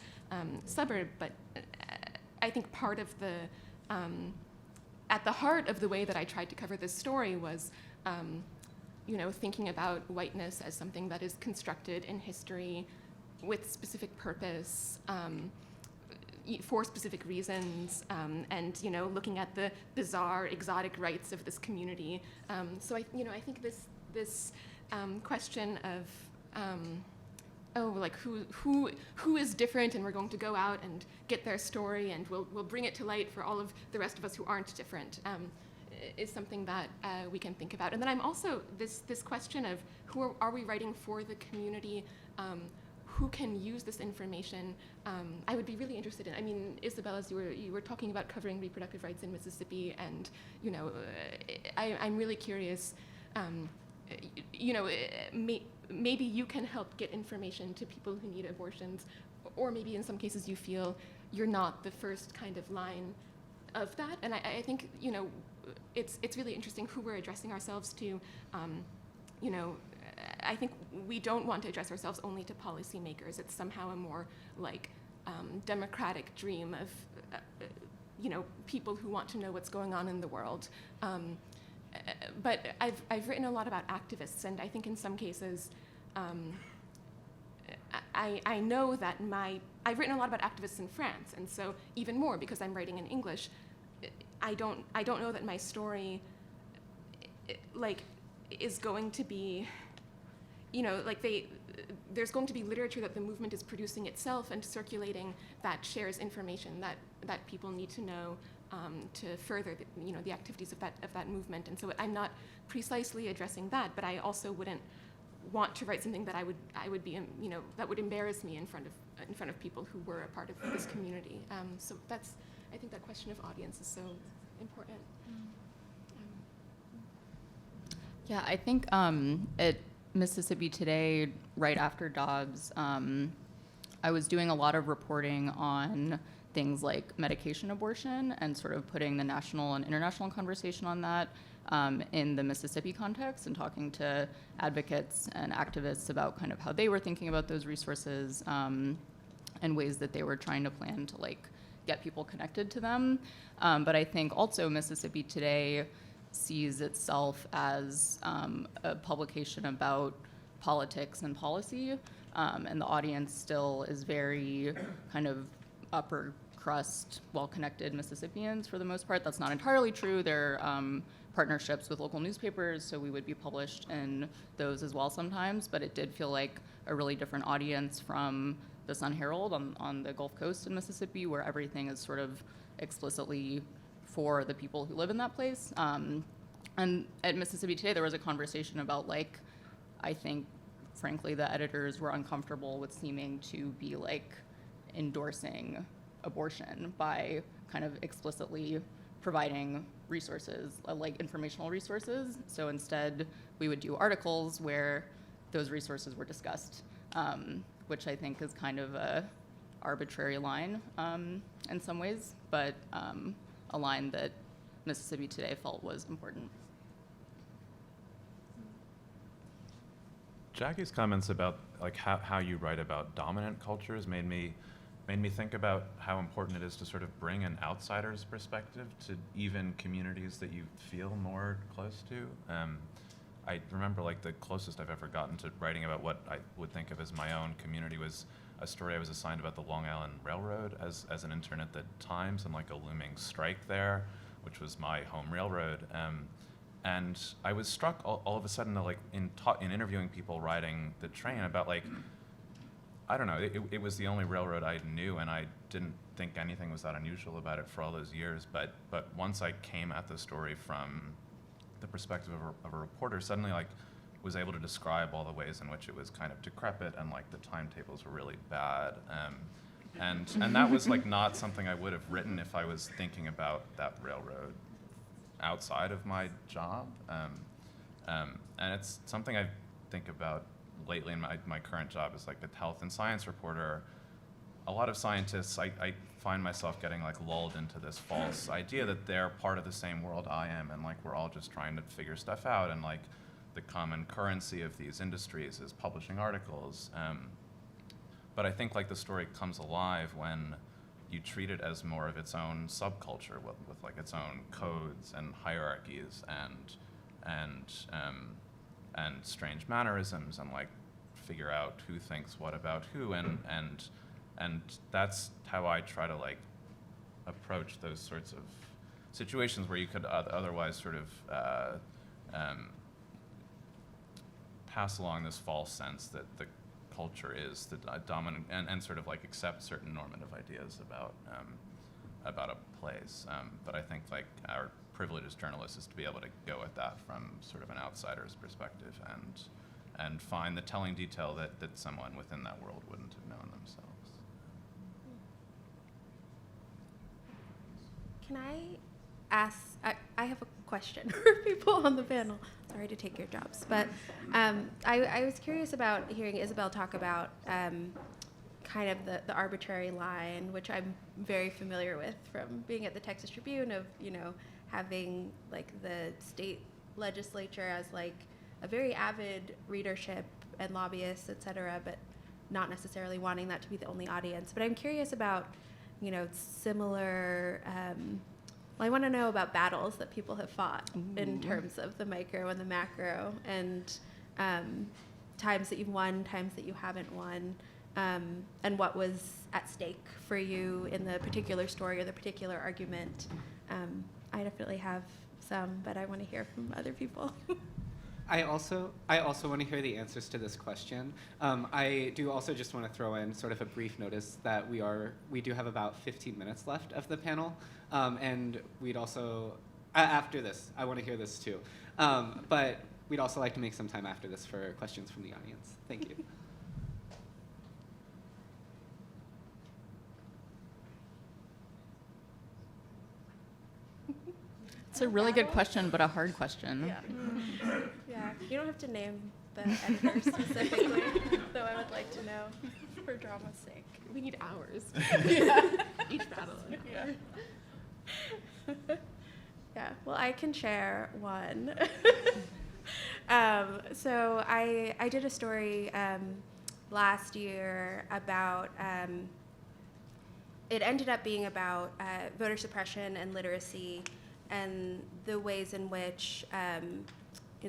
suburb, but I think part of the, at the heart of the way that I tried to cover this story was, thinking about whiteness as something that is constructed in history with specific purpose, for specific reasons, and looking at the bizarre, exotic rights of this community. So I think this question of who is different, and we're going to go out and get their story, and we'll bring it to light for all of the rest of us who aren't different, is something that we can think about. And then I'm also this question of who are we writing for the community. Who can use this information? I would be really interested in. I mean, Isabelle, as you were talking about covering reproductive rights in Mississippi, and I'm really curious. Maybe you can help get information to people who need abortions, or maybe in some cases you feel you're not the first kind of line of that. And I think it's really interesting who we're addressing ourselves to. I think we don't want to address ourselves only to policymakers. It's somehow a more like democratic dream of people who want to know what's going on in the world. But I've written a lot about activists, and I think in some cases I know that I've written a lot about activists in France, and so even more because I'm writing in English. I don't know that my story is going to be. There's going to be literature that the movement is producing itself and circulating that shares information that people need to know to further the activities of that movement. And so I'm not precisely addressing that, but I also wouldn't want to write something that I would be that would embarrass me in front of people who were a part of this community. So I think that question of audience is so important. Yeah, I think at Mississippi Today, right after Dobbs, I was doing a lot of reporting on things like medication abortion and sort of putting the national and international conversation on that in the Mississippi context, and talking to advocates and activists about kind of how they were thinking about those resources and ways that they were trying to plan to get people connected to them. But I think also Mississippi Today sees itself as a publication about politics and policy, and the audience still is very kind of upper crust, well-connected Mississippians for the most part. That's not entirely true. There are partnerships with local newspapers, so we would be published in those as well sometimes, but it did feel like a really different audience from the Sun-Herald on the Gulf Coast in Mississippi, where everything is sort of explicitly for the people who live in that place. And at Mississippi Today, there was a conversation about I think, frankly, the editors were uncomfortable with seeming to be endorsing abortion by kind of explicitly providing resources, like informational resources. So instead, we would do articles where those resources were discussed, which I think is kind of a arbitrary line in some ways, but a line that Mississippi Today felt was important. Jackie's comments about like how you write about dominant cultures made me think about how important it is to sort of bring an outsider's perspective to even communities that you feel more close to. I remember like the closest I've ever gotten to writing about what I would think of as my own community was a story I was assigned about the Long Island Railroad as an intern at the Times, and like a looming strike there, which was my home railroad. And I was struck all of a sudden, like in interviewing people riding the train about like, I don't know, it was the only railroad I knew, and I didn't think anything was that unusual about it for all those years. But once I came at the story from the perspective of a reporter, suddenly like was able to describe all the ways in which it was kind of decrepit and like the timetables were really bad. And that was like not something I would have written if I was thinking about that railroad outside of my job. And it's something I think about lately in my current job as like a health and science reporter. A lot of scientists, I find myself getting like lulled into this false idea that they're part of the same world I am, and like we're all just trying to figure stuff out, and like the common currency of these industries is publishing articles. But I think like the story comes alive when you treat it as more of its own subculture with like its own codes and hierarchies and strange mannerisms, and like figure out who thinks what about who, and that's how I try to like approach those sorts of situations where you could otherwise sort of pass along this false sense that the culture is the dominant, and sort of like accept certain normative ideas about a place. But I think like our privilege as journalists is to be able to go at that from sort of an outsider's perspective and find the telling detail that someone within that world wouldn't have known themselves. Can I ask, I have a question for people on the panel. Sorry to take your jobs, but I was curious about hearing Isabelle talk about kind of the arbitrary line, which I'm very familiar with from being at the Texas Tribune, of, you know, having like the state legislature as like a very avid readership and lobbyists, et cetera, but not necessarily wanting that to be the only audience. But I'm curious about, you know, similar, well, I want to know about battles that people have fought in terms of the micro and the macro, and times that you've won, times that you haven't won, and what was at stake for you in the particular story or the particular argument. I definitely have some, but I want to hear from other people. I also want to hear the answers to this question. I do also just want to throw in sort of a brief notice that we do have about 15 minutes left of the panel, and we'd also, after this, I want to hear this too, but we'd also like to make some time after this for questions from the audience. Thank you. It's a really good question, but a hard question. Yeah. Yeah. You don't have to name the editor specifically, though I would like to know for drama's sake. We need hours. Each battle. Yeah. Well, I can share one. So I did a story last year about, it ended up being about voter suppression and literacy, and the ways in which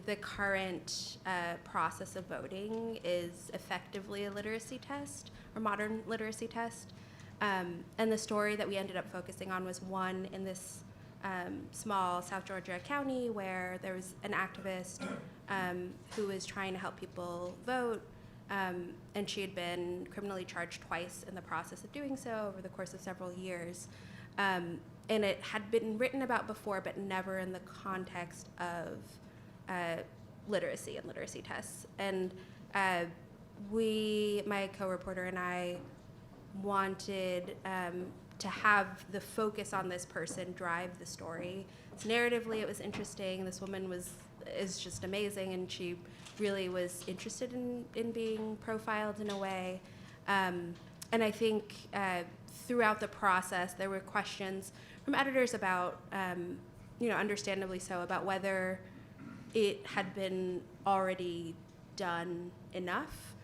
the current process of voting is effectively a literacy test, or modern literacy test. And the story that we ended up focusing on was one in this small South Georgia county where there was an activist who was trying to help people vote, and she had been criminally charged twice in the process of doing so over the course of several years. And it had been written about before, but never in the context of literacy and literacy tests. And my co-reporter and I wanted to have the focus on this person drive the story. So narratively, it was interesting. This woman is just amazing, and she really was interested in being profiled in a way. And I think throughout the process, there were questions from editors about, understandably so, about whether it had been already done enough,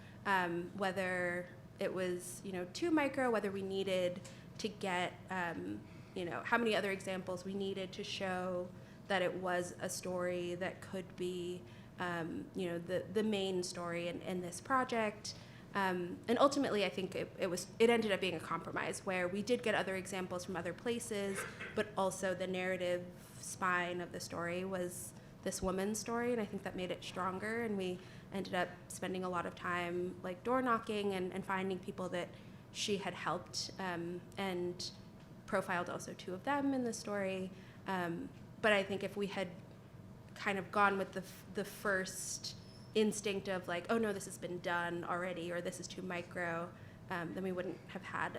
whether it was, too micro, whether we needed to get, how many other examples we needed to show that it was a story that could be, the main story in this project. And ultimately, I think it ended up being a compromise where we did get other examples from other places, but also the narrative spine of the story was this woman's story, and I think that made it stronger. And we ended up spending a lot of time like door knocking and finding people that she had helped, and profiled also 2 of them in the story. But I think if we had kind of gone with the first instinct of like, oh no, this has been done already, or this is too micro, then we wouldn't have had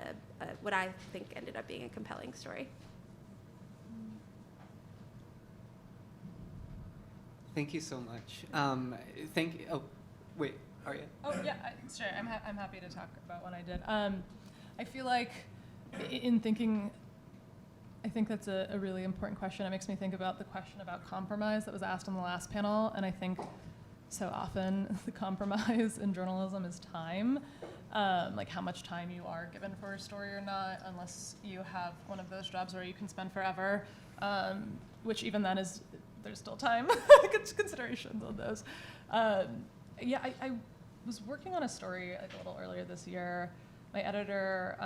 what I think ended up being a compelling story. Thank you so much. Oh, wait, Arya. Oh yeah, sure. I'm happy to talk about what I did. I feel like in thinking, I think that's a really important question. It makes me think about the question about compromise that was asked on the last panel, and I think so often the compromise in journalism is time, like how much time you are given for a story or not, unless you have one of those jobs where you can spend forever, which even then there's still time considerations on those. I was working on a story like a little earlier this year. My editor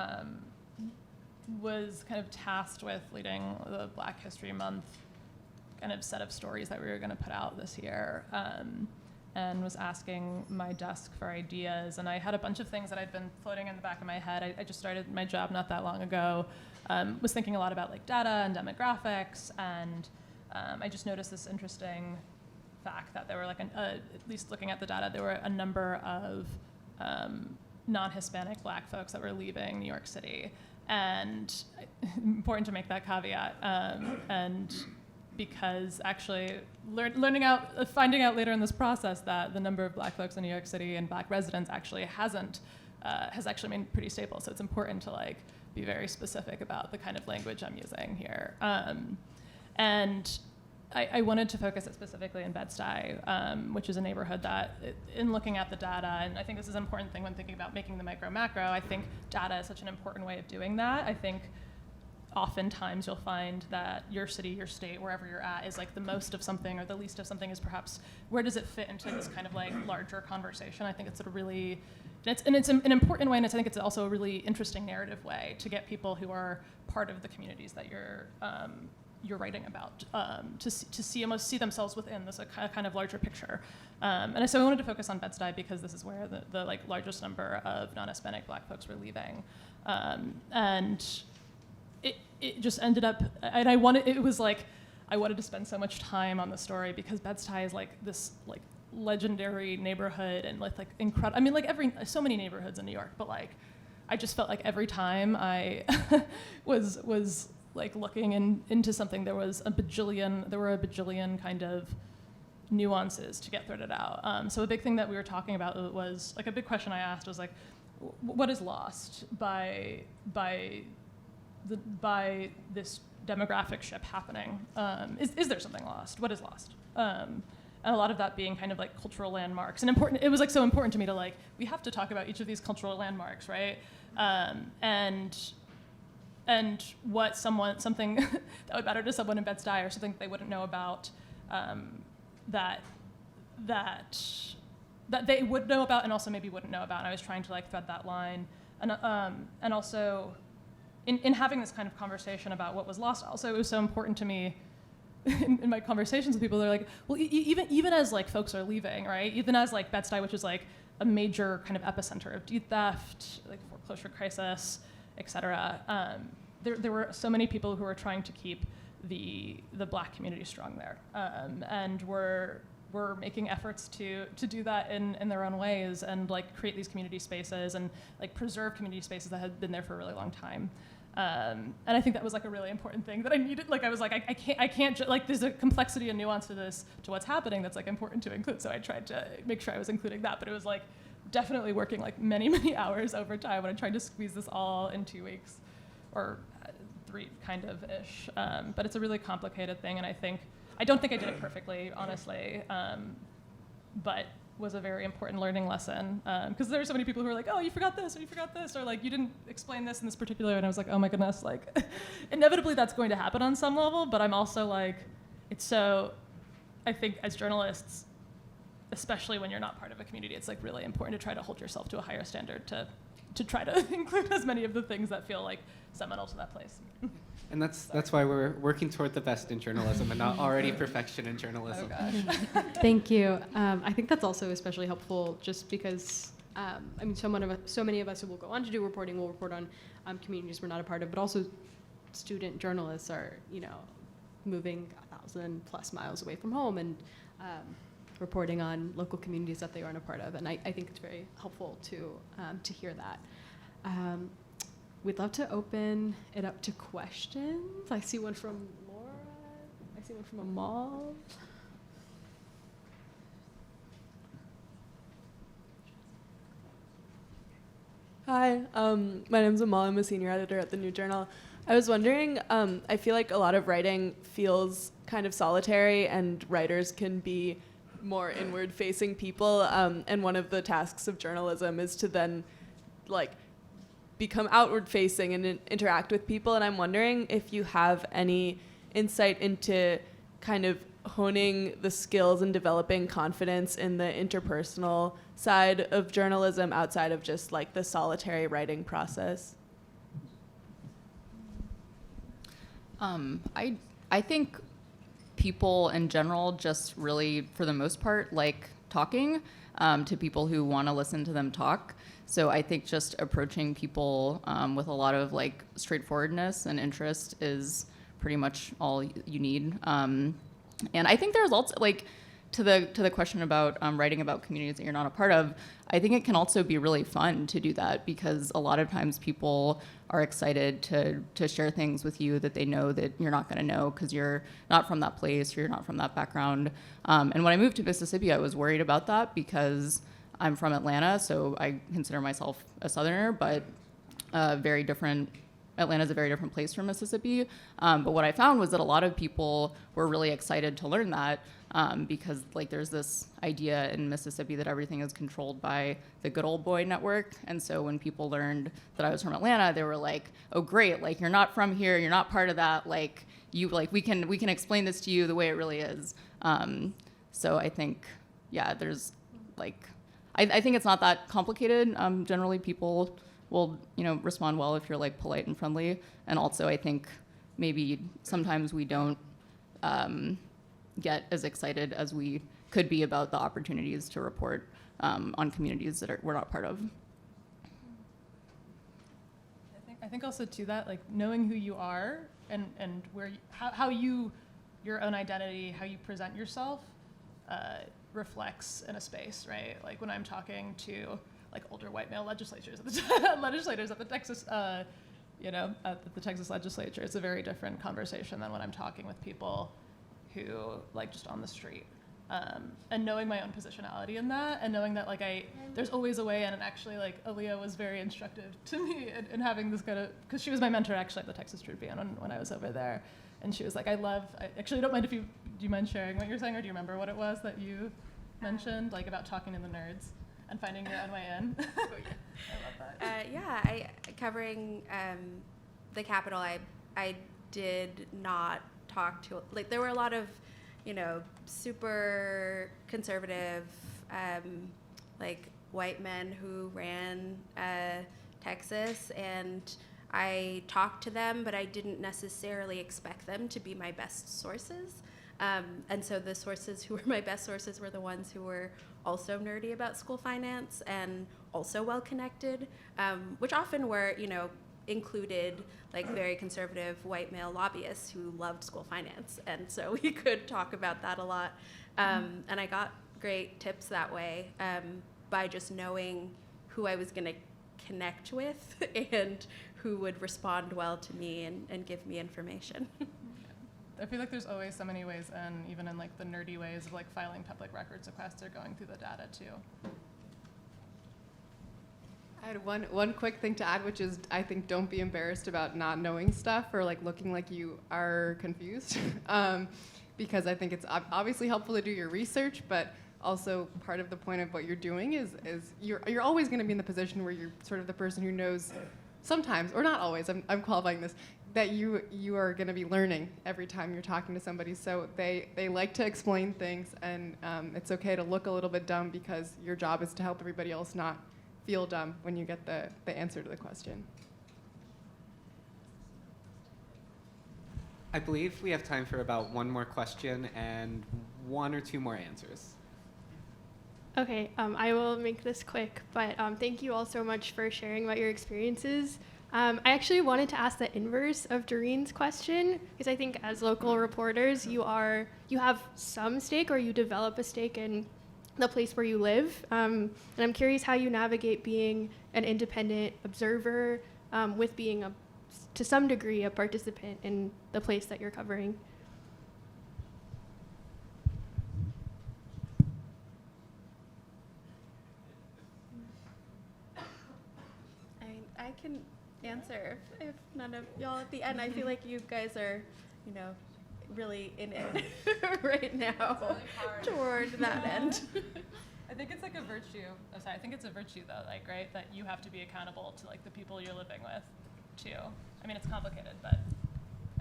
was kind of tasked with leading the Black History Month kind of set of stories that we were going to put out this year, and was asking my desk for ideas. And I had a bunch of things that I'd been floating in the back of my head. I just started my job not that long ago, was thinking a lot about like data and demographics, and I just noticed this interesting fact that there were like, at least looking at the data, there were a number of non-Hispanic Black folks that were leaving New York City. And important to make that caveat. And because actually finding out later in this process that the number of Black folks in New York City and Black residents actually has actually been pretty stable. So it's important to like be very specific about the kind of language I'm using here. And I wanted to focus it specifically in Bed-Stuy, which is a neighborhood that, in looking at the data, and I think this is an important thing when thinking about making the micro-macro, I think data is such an important way of doing that. I think oftentimes you'll find that your city, your state, wherever you're at, is like the most of something or the least of something is perhaps, where does it fit into this kind of like larger conversation? I think it's it's an important way, and I think it's also a really interesting narrative way to get people who are part of the communities that you're writing about to see themselves within this kind of larger picture. And so I wanted to focus on Bed-Stuy because this is where the like largest number of non-Hispanic Black folks were leaving. And it just ended up, and I wanted to spend so much time on the story because Bed-Stuy is like this like legendary neighborhood and like incredible. I mean, like so many neighborhoods in New York, but like I just felt like every time I was like looking into something, there were a bajillion kind of nuances to get threaded out. So a big thing that we were talking about was, like a big question I asked was like, what is lost by this demographic shift happening? Is there something lost? What is lost? And a lot of that being kind of like cultural landmarks. And it was like so important to me to like, we have to talk about each of these cultural landmarks, right? And what something that would matter to someone in Bed-Stuy or something they wouldn't know about, that they would know about and also maybe wouldn't know about. And I was trying to like thread that line, and also in having this kind of conversation about what was lost. Also, it was so important to me in my conversations with people. They're like, well, even as like folks are leaving, right? Even as like Bed-Stuy, which is like a major kind of epicenter of deed theft, like foreclosure crisis, et cetera. There were so many people who were trying to keep the Black community strong there, and were making efforts to do that in their own ways and like create these community spaces and like preserve community spaces that had been there for a really long time. And I think that was like a really important thing that I needed. Like I was like, I can't like there's a complexity and nuance to this, to what's happening that's like important to include. So I tried to make sure I was including that, but it was like definitely working like many hours over time when I tried to squeeze this all in 2 weeks, or 3 kind of ish. But it's a really complicated thing, and I don't think I did it perfectly, honestly, but was a very important learning lesson, because there are so many people who are like, oh, you forgot this, or you forgot this, or like you didn't explain this in this particular, and I was like, oh my goodness, like inevitably that's going to happen on some level, but I'm also like, I think as journalists, especially when you're not part of a community, it's like really important to try to hold yourself to a higher standard to try to include as many of the things that feel like seminal to that place. And that's why we're working toward the best in journalism and not already perfection in journalism. Oh gosh. Thank you. I think that's also especially helpful just because, I mean, so many of us who will go on to do reporting will report on communities we're not a part of, but also student journalists are, moving 1,000+ miles away from home and reporting on local communities that they aren't a part of. And I think it's very helpful to hear that. We'd love to open it up to questions. I see one from Laura. I see one from Amal. Hi, my name's Amal. I'm a senior editor at the New Journal. I was wondering, I feel like a lot of writing feels kind of solitary, and writers can be more inward-facing people, and one of the tasks of journalism is to then, like, become outward-facing and interact with people, and I'm wondering if you have any insight into kind of honing the skills and developing confidence in the interpersonal side of journalism outside of just like the solitary writing process. I think people in general just really, for the most part, like talking to people who want to listen to them talk. So I think just approaching people with a lot of like straightforwardness and interest is pretty much all you need. And I think there's also like to the question about writing about communities that you're not a part of. I think it can also be really fun to do that because a lot of times people are excited to share things with you that they know that you're not going to know because you're not from that place, or you're not from that background. And when I moved to Mississippi, I was worried about that because I'm from Atlanta, so I consider myself a Southerner, but very different. Atlanta's a very different place from Mississippi. But what I found was that a lot of people were really excited to learn that because like there's this idea in Mississippi that everything is controlled by the good old boy network. And so when people learned that I was from Atlanta, they were like, oh great, like you're not from here, you're not part of that, like you like we can explain this to you the way it really is. So I think, yeah, there's like I think it's not that complicated. Generally, people will, respond well if you're like polite and friendly. And also, I think maybe sometimes we don't get as excited as we could be about the opportunities to report on communities that we're not part of. I think also to that, like knowing who you are and where how your own identity, how you present yourself. Reflects in a space, right? Like when I'm talking to like older white male legislators at the Texas, at the Texas legislature, it's a very different conversation than when I'm talking with people who like just on the street. And knowing my own positionality in that, and knowing that like there's always a way in, and actually like Aliyya was very instructive to me in having this kind of, because she was my mentor actually at the Texas Tribune when I was over there. And she was like, I actually don't mind do you mind sharing what you're saying, or do you remember what it was that you mentioned, like about talking to the nerds and finding your own way in? I love that. Covering the Capitol, I did not talk to, like there were a lot of, super conservative, like white men who ran Texas, and I talked to them, but I didn't necessarily expect them to be my best sources. And so the sources who were my best sources were the ones who were also nerdy about school finance and also well-connected, which often were, included like very conservative white male lobbyists who loved school finance. And so we could talk about that a lot. And I got great tips that way by just knowing who I was going to connect with and who would respond well to me and give me information. I feel like there's always so many ways in, even in like the nerdy ways of like filing public records requests or going through the data too. I had one quick thing to add, which is I think don't be embarrassed about not knowing stuff or like looking like you are confused, because I think it's obviously helpful to do your research, but also part of the point of what you're doing is you're always going to be in the position where you're sort of the person who knows sometimes, or not always, I'm qualifying this, that you are going to be learning every time you're talking to somebody. So they like to explain things, and it's okay to look a little bit dumb because your job is to help everybody else not feel dumb when you get the answer to the question. I believe we have time for about one more question and one or two more answers. Okay, I will make this quick, but thank you all so much for sharing about your experiences. I actually wanted to ask the inverse of Dereen's question, because I think as local reporters, you have some stake, or you develop a stake in the place where you live. And I'm curious how you navigate being an independent observer with being, to some degree, a participant in the place that you're covering. I can answer if none of y'all at the end. I feel like you guys are, really in it right now toward that end. I think it's like a virtue. I think it's a virtue though, like, right, that you have to be accountable to like the people you're living with too. I mean, it's complicated, but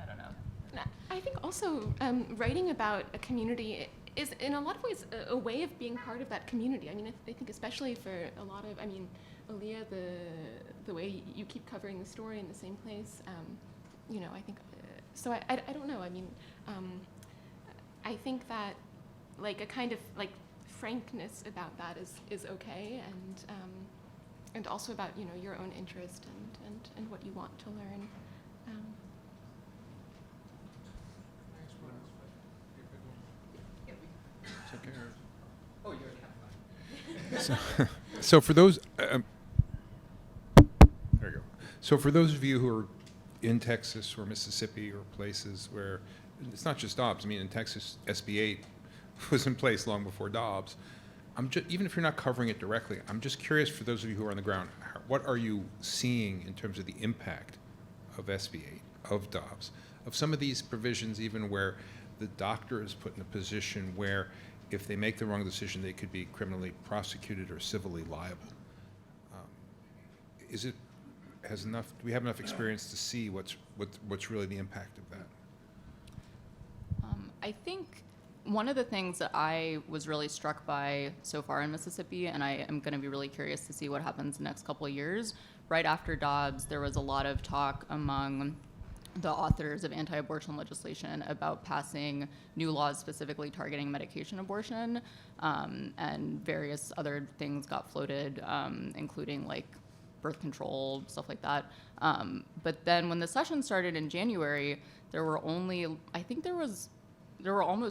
I don't know. I think also writing about a community is in a lot of ways a way of being part of that community. I mean, I think especially for a lot of, Aliyya, the way you keep covering the story in the same place, I think, so I don't know. I think that like a kind of like frankness about that is okay, and also about, your own interest and what you want to learn. Oh, you're So for those, there you go. So for those of you who are in Texas or Mississippi or places where it's not just Dobbs. I mean, in Texas, SB 8 was in place long before Dobbs. Even if you're not covering it directly, I'm just curious for those of you who are on the ground, what are you seeing in terms of the impact of SB 8, of Dobbs, of some of these provisions, even where the doctor is put in a position where if they make the wrong decision, they could be criminally prosecuted or civilly liable. Do we have enough experience to see what's really the impact of that? I think one of the things that I was really struck by so far in Mississippi, and I am going to be really curious to see what happens the next couple of years, right after Dobbs, there was a lot of talk among the authors of anti-abortion legislation about passing new laws specifically targeting medication abortion, and various other things got floated, including like birth control, stuff like that. But then when the session started in January, there were almost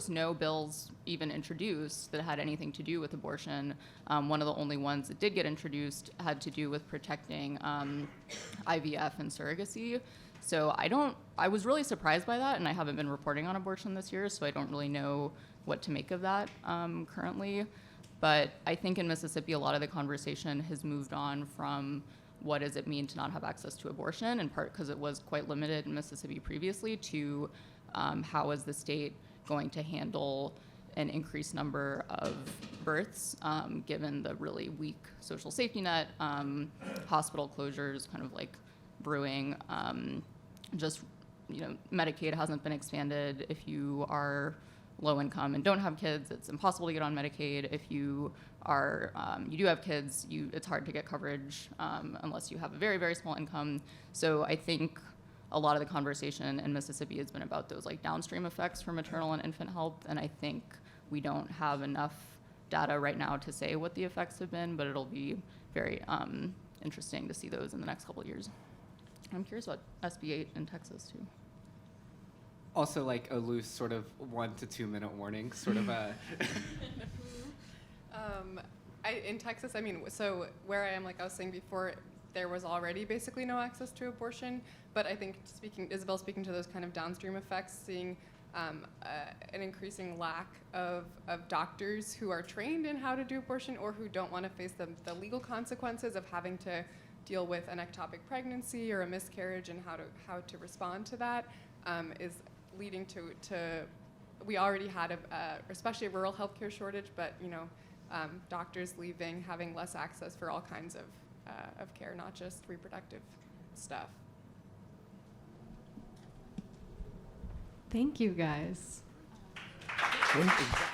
no bills even introduced that had anything to do with abortion. One of the only ones that did get introduced had to do with protecting IVF and surrogacy. So I was really surprised by that, and I haven't been reporting on abortion this year, so I don't really know what to make of that currently. But I think in Mississippi, a lot of the conversation has moved on from what does it mean to not have access to abortion, in part because it was quite limited in Mississippi previously, to how is the state going to handle an increased number of births, given the really weak social safety net, hospital closures kind of like brewing, Medicaid hasn't been expanded. If you are low income and don't have kids, it's impossible to get on Medicaid. If you are, you do have kids, it's hard to get coverage unless you have a very, very small income. So I think a lot of the conversation in Mississippi has been about those like downstream effects for maternal and infant health, and I think we don't have enough data right now to say what the effects have been, but it'll be very interesting to see those in the next couple of years. I'm curious about SB 8 in Texas too. Also, like a loose sort of 1 to 2 minute warning, sort of a. In Texas, so where I am, like I was saying before, there was already basically no access to abortion. But I think Isabelle speaking to those kind of downstream effects, seeing an increasing lack of doctors who are trained in how to do abortion or who don't want to face the legal consequences of having to deal with an ectopic pregnancy or a miscarriage and how to respond to that is leading to we already had especially a rural healthcare shortage, but doctors leaving, having less access for all kinds of care, not just reproductive stuff. Thank you, guys. Thank you.